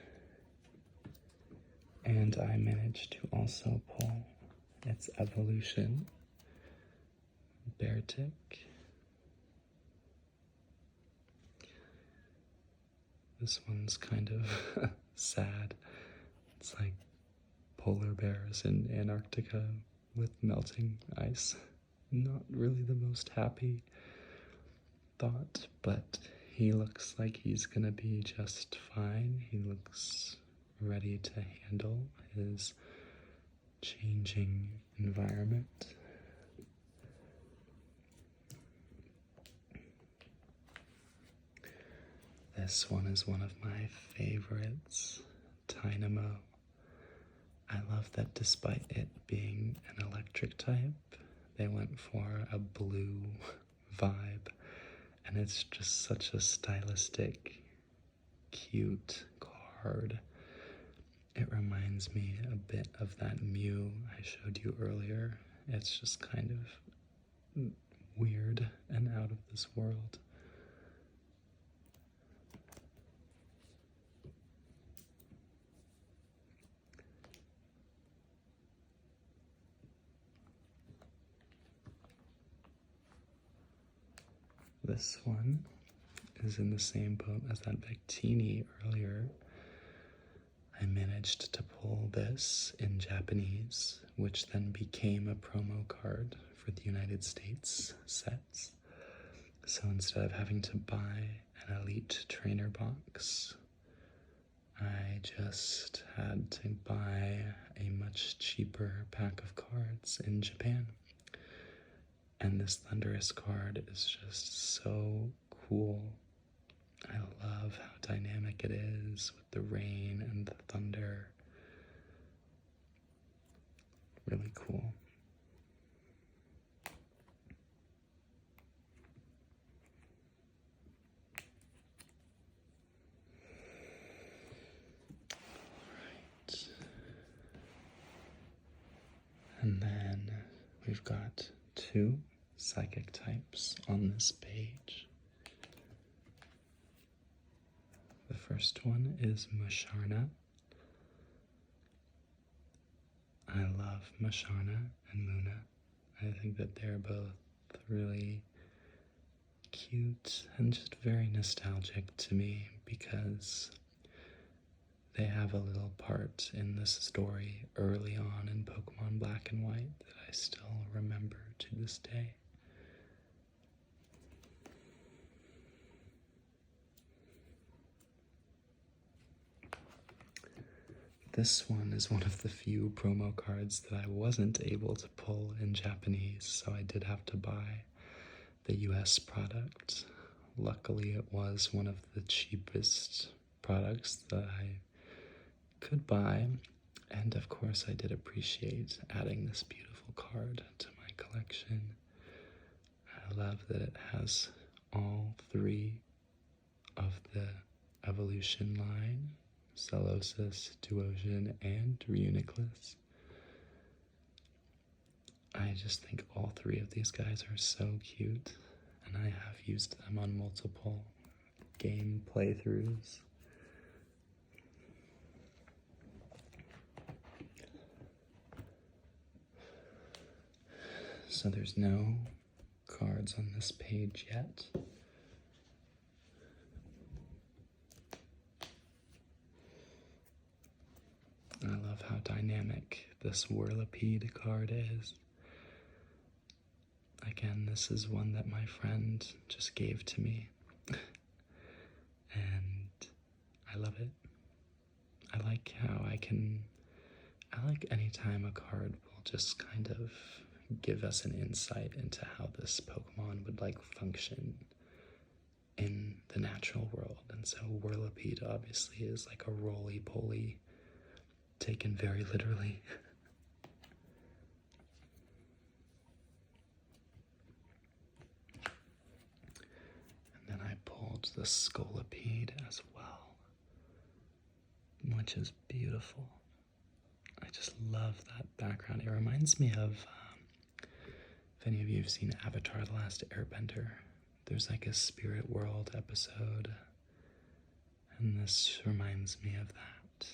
And I managed to also pull its evolution, Beartic. This one's kind of sad. It's like polar bears in Antarctica with melting ice. Not really the most happy thought, but he looks like he's gonna be just fine. He looks ready to handle his changing environment. This one is one of my favorites, Tynamo. I love that despite it being an electric type, they went for a blue vibe, and it's just such a stylistic, cute card. It reminds me a bit of that Mew I showed you earlier. It's just kind of weird and out of this world. This one is in the same boat as that Victini earlier. I managed to pull this in Japanese, which then became a promo card for the United States sets. So instead of having to buy an Elite Trainer box, I just had to buy a much cheaper pack of cards in Japan. And this Thundurus card is just so cool. I love how dynamic it is with the rain and the thunder. Really cool. Alright. And then we've got 2 psychic types on this page. The first one is Musharna. I love Musharna and Muna. I think that they're both really cute and just very nostalgic to me because they have a little part in this story early on in Pokemon Black and White that I still remember to this day. This one is one of the few promo cards that I wasn't able to pull in Japanese, so I did have to buy the US product. Luckily, it was one of the cheapest products that I could buy, and of course I did appreciate adding this beautiful card to my collection. I love that it has all 3 of the evolution line, Solosis, Duosion, and Reuniclus. I just think all 3 of these guys are so cute, and I have used them on multiple game playthroughs. So there's no cards on this page yet. I love how dynamic this Whirlipede card is. Again, this is one that my friend just gave to me, and I love it. I like how I like anytime a card will just kind of give us an insight into how this Pokemon would like function in the natural world. And so Whirlipede obviously is like a roly-poly taken very literally. And then I pulled pulled the Scolipede as well, which is beautiful. I just love that background. It reminds me of, if any of you have seen Avatar: The Last Airbender, there's like a spirit world episode, and this reminds me of that.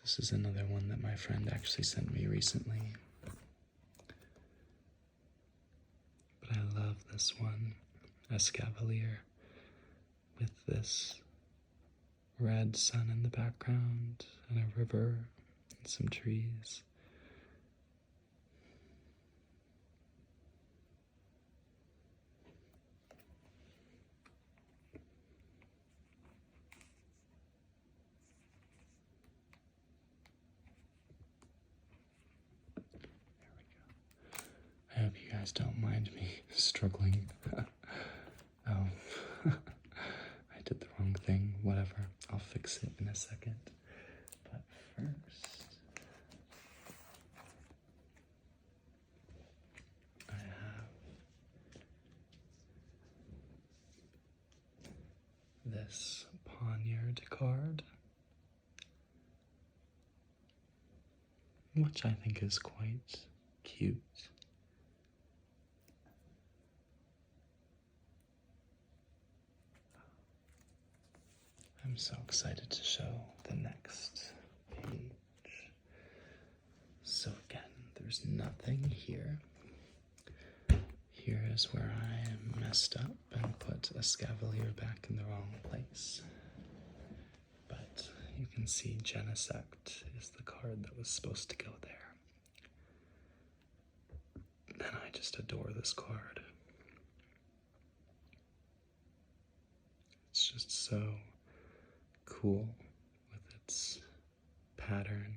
This is another one that my friend actually sent me recently. But I love this one, Escavalier, with this red sun in the background and a river and some trees. I hope you guys don't mind me struggling. Oh, I did the wrong thing. Whatever, I'll fix it in a second. But first, I have this Poniard card, which I think is quite cute. I'm so excited to show the next page. So again, there's nothing here. Here is where I messed up and put Escavalier back in the wrong place. But you can see Genesect is the card that was supposed to go there. And I just adore this card. It's just so cool with its pattern.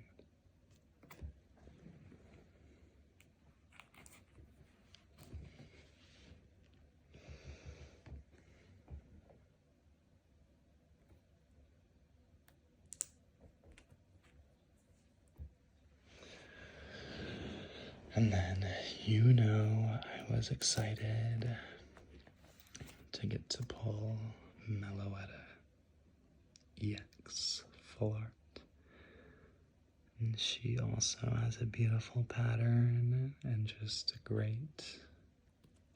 And then, I was excited to get to pull Meloetta EX Full Art. And she also has a beautiful pattern and just a great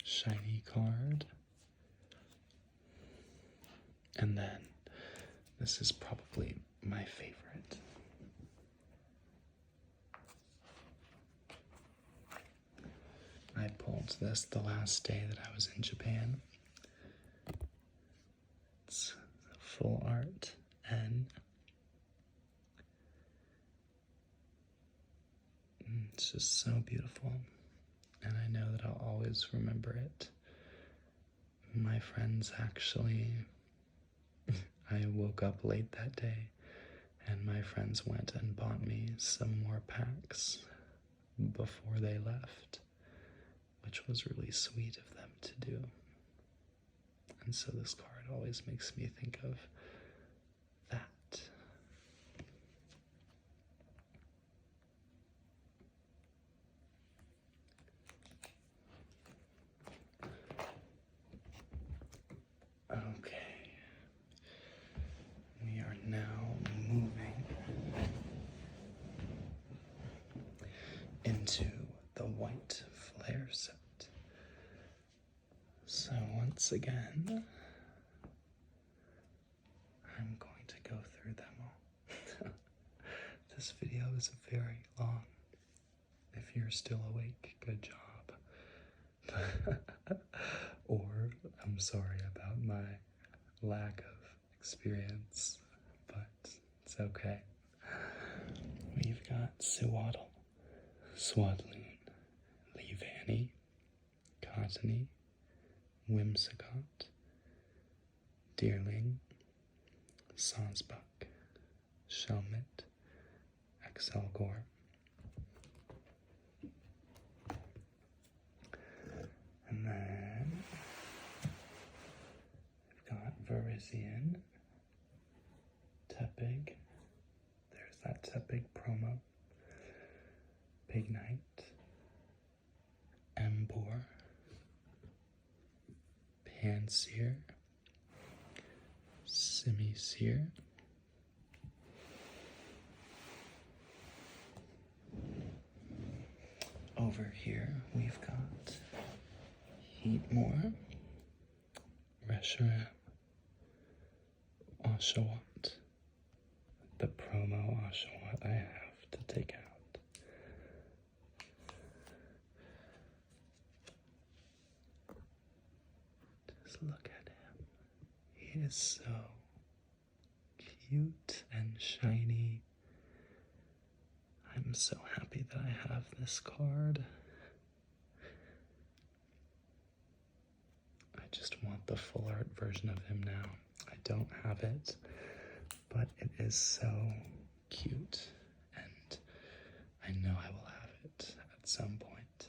shiny card. And then, this is probably my favorite. I pulled this the last day that I was in Japan. It's Full Art N. It's just so beautiful, and I know that I'll always remember it. My friends actually, I woke up late that day, and my friends went and bought me some more packs before they left, which was really sweet of them to do. And so this card always makes me think of that. Okay, we are now moving into the white flare set. So once again, I'm going to go through them all. This video is very long. If you're still awake, good job. Or I'm sorry about my lack of experience, but it's okay. We've got Sewaddle, Swadloon, Leavanny, Cottony, Whimsicott, Deerling, Sonsbuck, Shelmet, Excelgor, and then we've got Verizian, Tepig, there's that Tepig promo, Pignite, Sincere, Semi-Seer, over here we've got Heatmore, Reshiram, Oshawott. The promo Oshawott I have to take out. Just look at him. He is so cute and shiny. I'm so happy that I have this card. I just want the full art version of him now. I don't have it, but it is so cute, and I know I will have it at some point.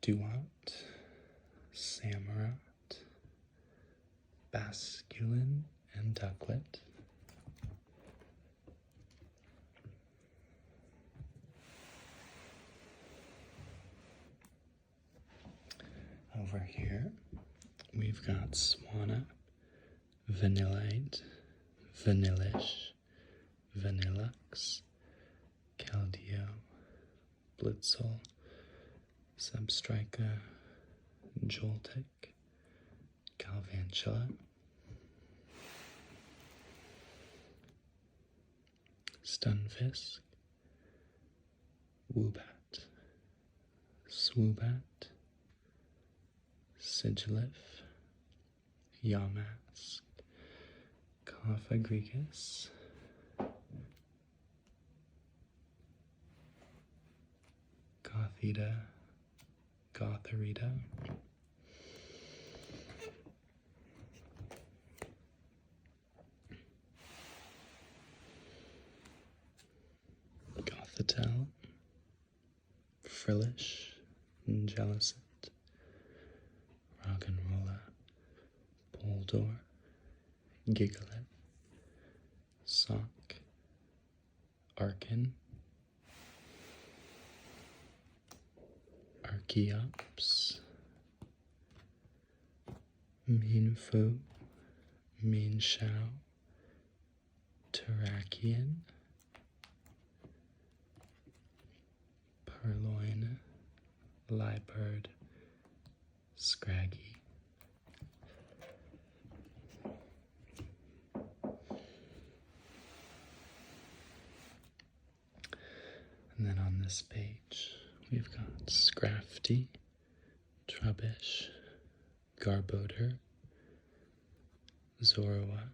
Duat, Samurott, Basculin, and Ducklett. Over here, we've got Swanna, Vanillite, Vanillish, Vanillux, Keldeo, Blitzel, Substrika, Joltik, Galvantula, Stunfisk, Woobat, Swoobat, Sigilyph, Yamask, Cofagrigus, Gothita, Gotharita, Gothitelle, Frillish, Jellicent, Roggenrola, Boldor, Gigalith, Sock, Arkin, Archeops, Mienfoo, Mienshao, Terrakion, Purloin, Liebird, Scraggy, and then on this page we've got Scrafty, Trubbish, Garbodor, Zorua,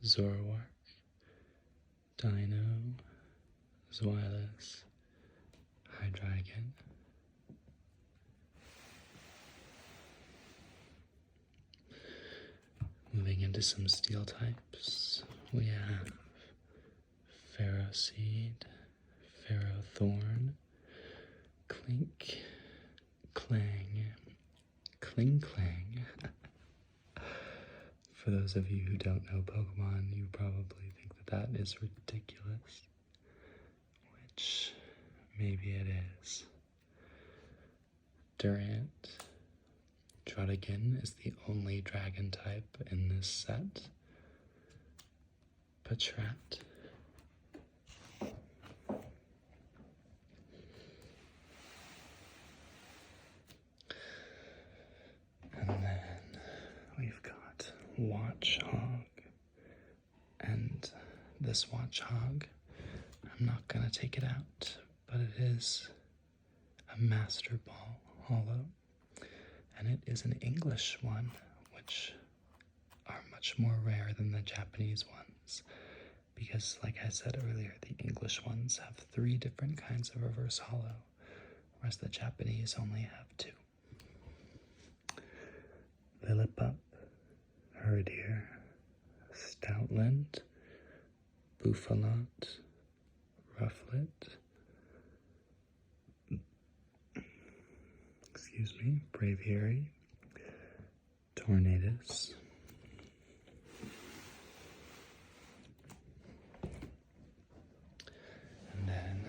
Zoroark, Dino, Zweilous, Hydreigon, moving into some steel types, we have Ferroseed, Ferrothorn, Clink, Clang, Kling Clang. For those of you who don't know Pokemon, you probably think that that is ridiculous, which maybe it is. Durant. Druddigon is the only dragon type in this set. Patrat. And then we've got Watchog. And this Watchog, I'm not going to take it out, but it is a Master Ball Holo. And it is an English one, which are much more rare than the Japanese ones. Because, like I said earlier, the English ones have 3 different kinds of reverse holo, whereas the Japanese only have 2. Lillipup, Herdier, Stoutland, Buffalant, Rufflet, Braviary, Tornadus, and then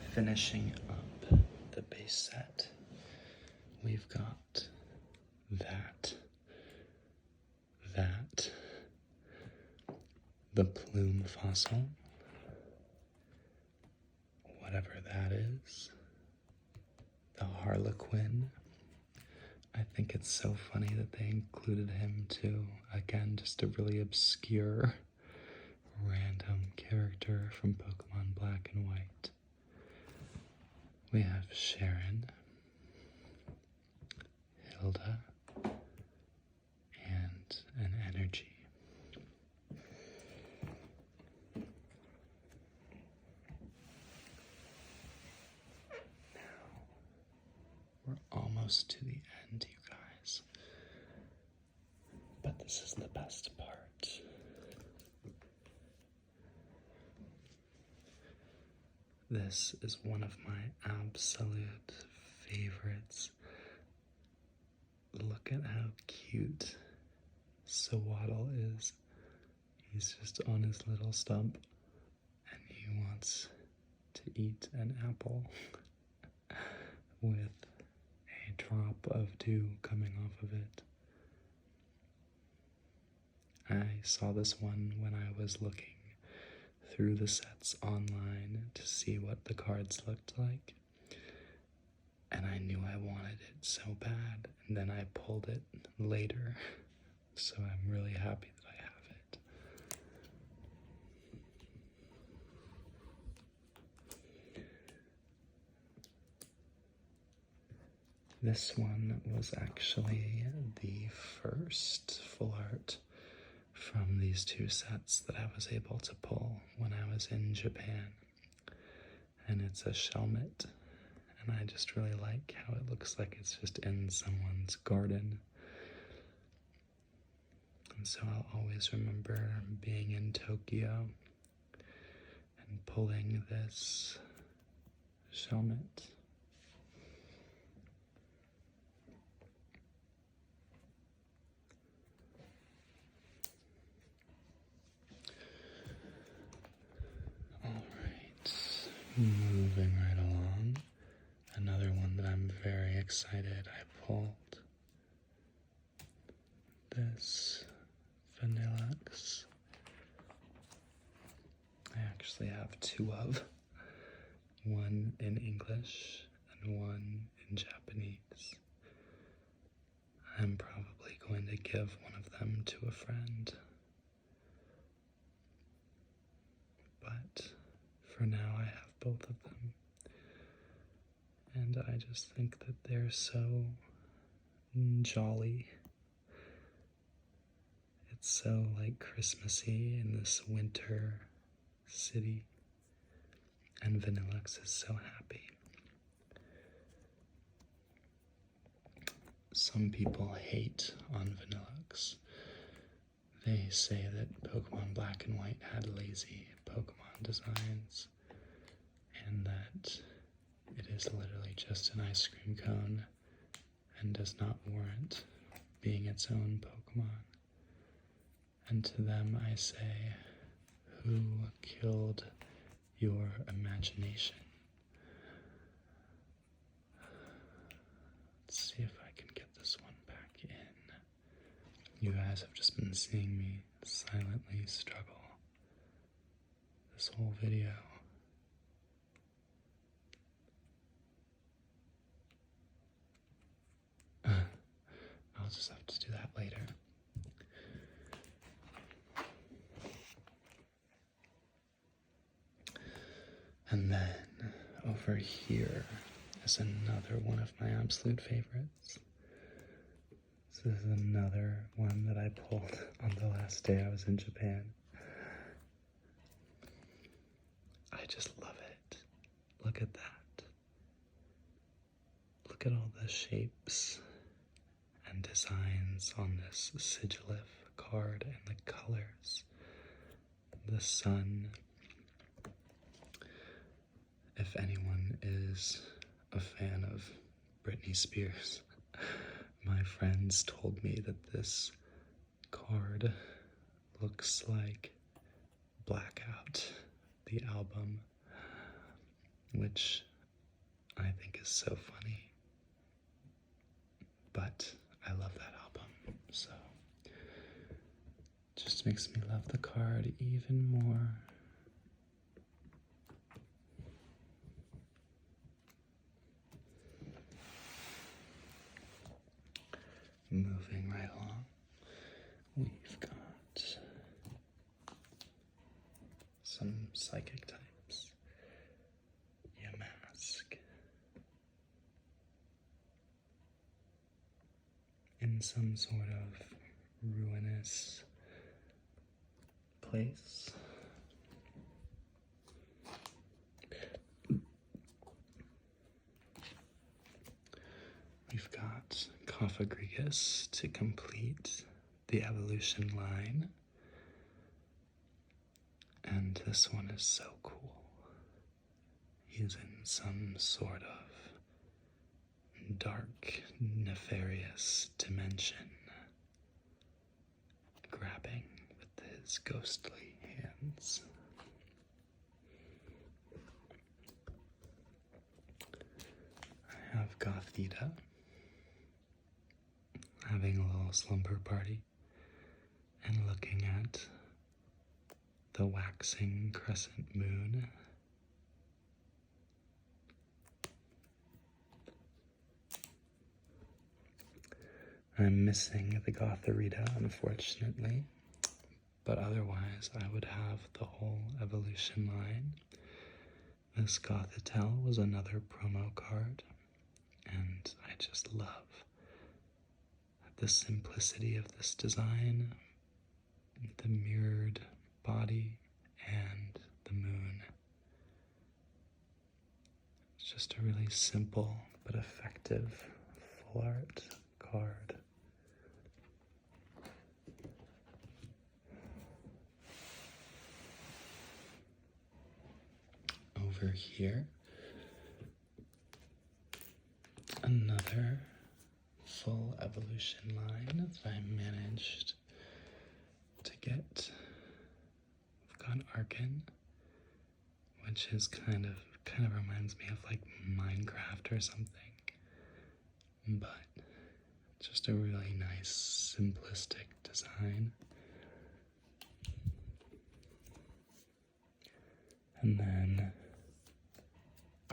finishing up the base set, we've got that, the plume fossil, whatever that is, the Harlequin. I think it's so funny that they included him too. Again, just a really obscure, random character from Pokemon Black and White. We have Sharon, Hilda, and an energy. We're almost to the end, you guys. But this is the best part. This is one of my absolute favorites. Look at how cute Sawaddle is. He's just on his little stump and he wants to eat an apple with a drop of dew coming off of it. I saw this one when I was looking through the sets online to see what the cards looked like, and I knew I wanted it so bad, and then I pulled it later, so I'm really happy that I have it. This one was actually the first full art from these two sets that I was able to pull when I was in Japan. And it's a Shelmet, and I just really like how it looks like it's just in someone's garden. And so I'll always remember being in Tokyo and pulling this Shelmet. Moving right along, another one that I'm very excited I pulled. This Vanilluxe. I actually have two of. One in English and one in Japanese. I'm probably going to give one of them to a friend. But for now I have both of them, and I just think that they're so jolly. It's so like Christmassy in this winter city, and Vanilluxe is so happy. Some people hate on Vanilluxe. They say that Pokemon Black and White had lazy Pokemon designs, and that it is literally just an ice cream cone and does not warrant being its own Pokemon. And to them I say, who killed your imagination? Let's see if I can get this one back in. You guys have just been seeing me silently struggle this whole video. I'll just have to do that later. And then over here is another one of my absolute favorites. This is another one that I pulled on the last day I was in Japan. I just love it. Look at that. Look at all the shapes and designs on this Sigilyph card and the colors. The sun. If anyone is a fan of Britney Spears, my friends told me that this card looks like Blackout, the album, which I think is so funny. but I love that album, so just makes me love the card even more. Moving right along, we've got some psychic types. Yamask. In some sort of ruinous place. We've got Cophagrigus to complete the evolution line. And this one is so cool. He's in some sort of dark, nefarious dimension, grabbing with his ghostly hands. I have Gothita having a little slumber party and looking at the waxing crescent moon. I'm missing the Gothorita, unfortunately, but otherwise I would have the whole evolution line. This Gothitelle was another promo card, and I just love the simplicity of this design, the mirrored body, and the moon. It's just a really simple but effective full art card. Over here, another full evolution line that I managed to get. We've got Arkin, which is kind of reminds me of like Minecraft or something, but just a really nice simplistic design. And then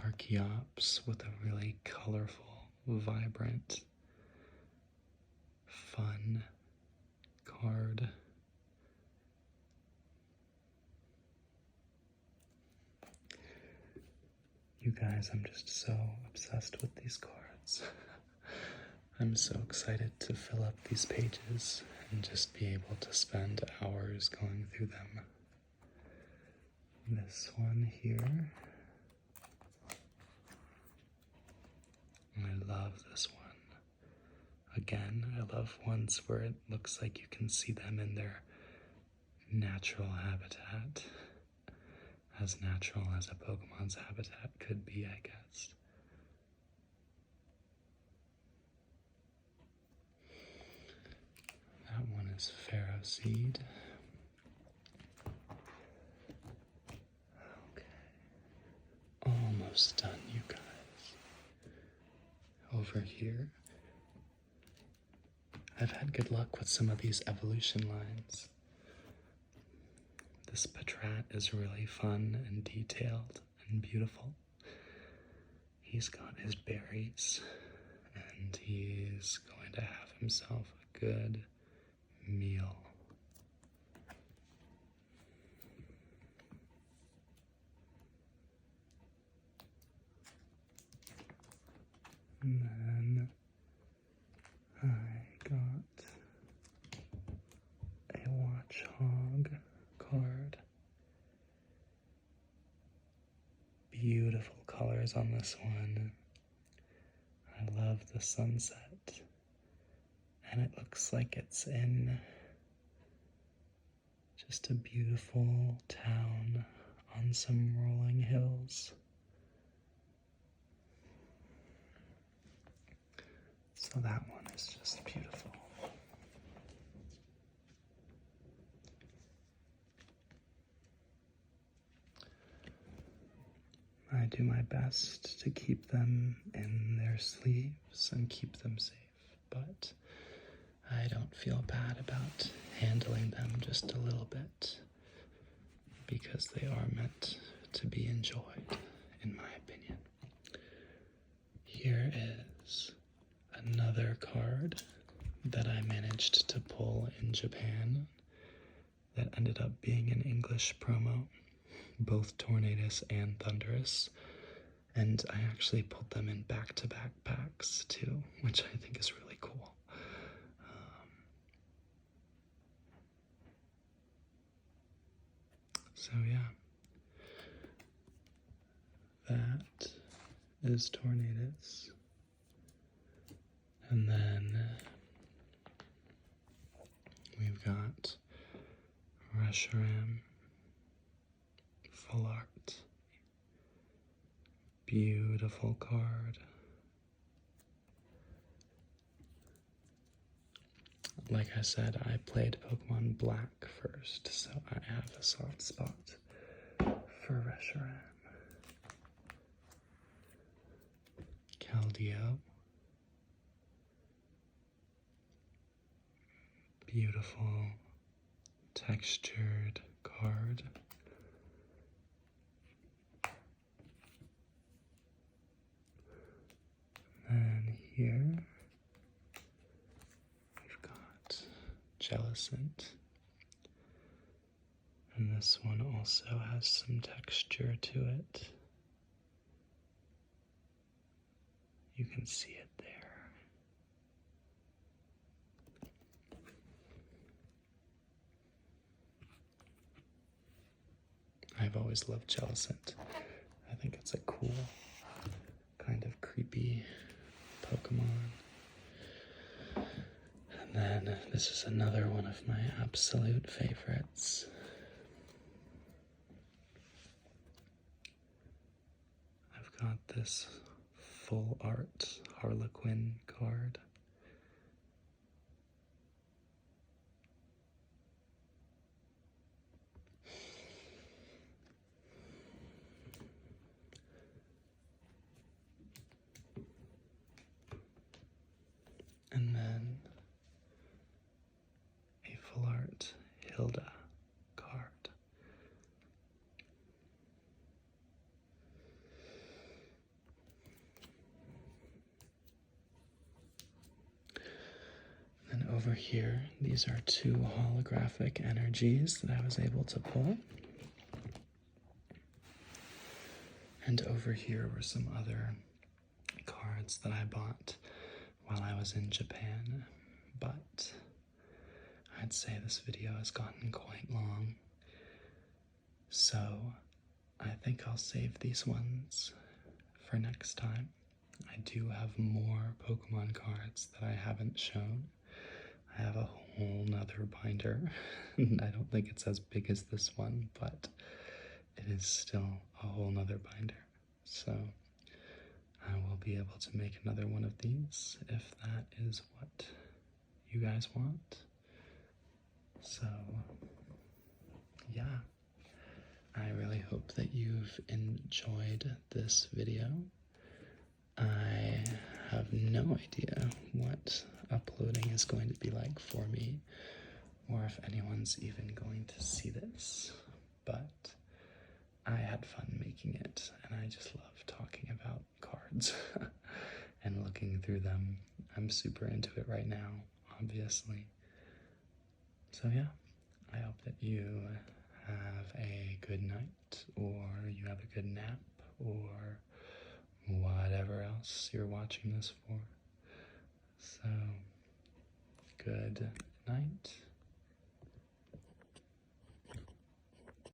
Archeops with a really colorful, vibrant, fun card. You guys, I'm just so obsessed with these cards. I'm so excited to fill up these pages and just be able to spend hours going through them. This one here, I love this one. Again, I love ones where it looks like you can see them in their natural habitat. As natural as a Pokemon's habitat could be, I guess. That one is Pharaoh Seed. Okay. Almost done, you guys. Over here, I've had good luck with some of these evolution lines. This Patrat is really fun and detailed and beautiful. He's got his berries, and he's going to have himself a good meal. And then I got a Watchog card. Beautiful colors on this one. I love the sunset. And it looks like it's in just a beautiful town on some rolling hills. So that one is just beautiful. I do my best to keep them in their sleeves and keep them safe. but I don't feel bad about handling them just a little bit because they are meant to be enjoyed, in my opinion. Here is another card that I managed to pull in Japan that ended up being an English promo, both Tornadus and Thundurus, and I actually pulled them in back-to-back packs too, which I think is really cool. So yeah, that is Tornadus. And then we've got Reshiram, Full Art, beautiful card. Like I said, I played Pokemon Black first, so I have a soft spot for Reshiram. Keldeo, beautiful textured card. And here we've got Jellicent. And this one also has some texture to it. You can see it there. I've always loved Jellicent. I think it's a cool, kind of creepy Pokemon. And then this is another one of my absolute favorites. I've got this Full Art Harlequin card. And then a Full Art Hilda card. And over here, these are two holographic energies that I was able to pull. And over here were some other cards that I bought while I was in Japan, but I'd say this video has gotten quite long, so I think I'll save these ones for next time. I do have more Pokemon cards that I haven't shown. I have a whole nother binder. I don't think it's as big as this one, but it is still a whole nother binder. So I will be able to make another one of these if that is what you guys want. So yeah, I really hope that you've enjoyed this video. I have no idea what uploading is going to be like for me, or if anyone's even going to see this, but I had fun making it, and I just love talking about cards and looking through them. I'm super into it right now, obviously. So yeah, I hope that you have a good night, or you have a good nap, or whatever else you're watching this for. So, good night.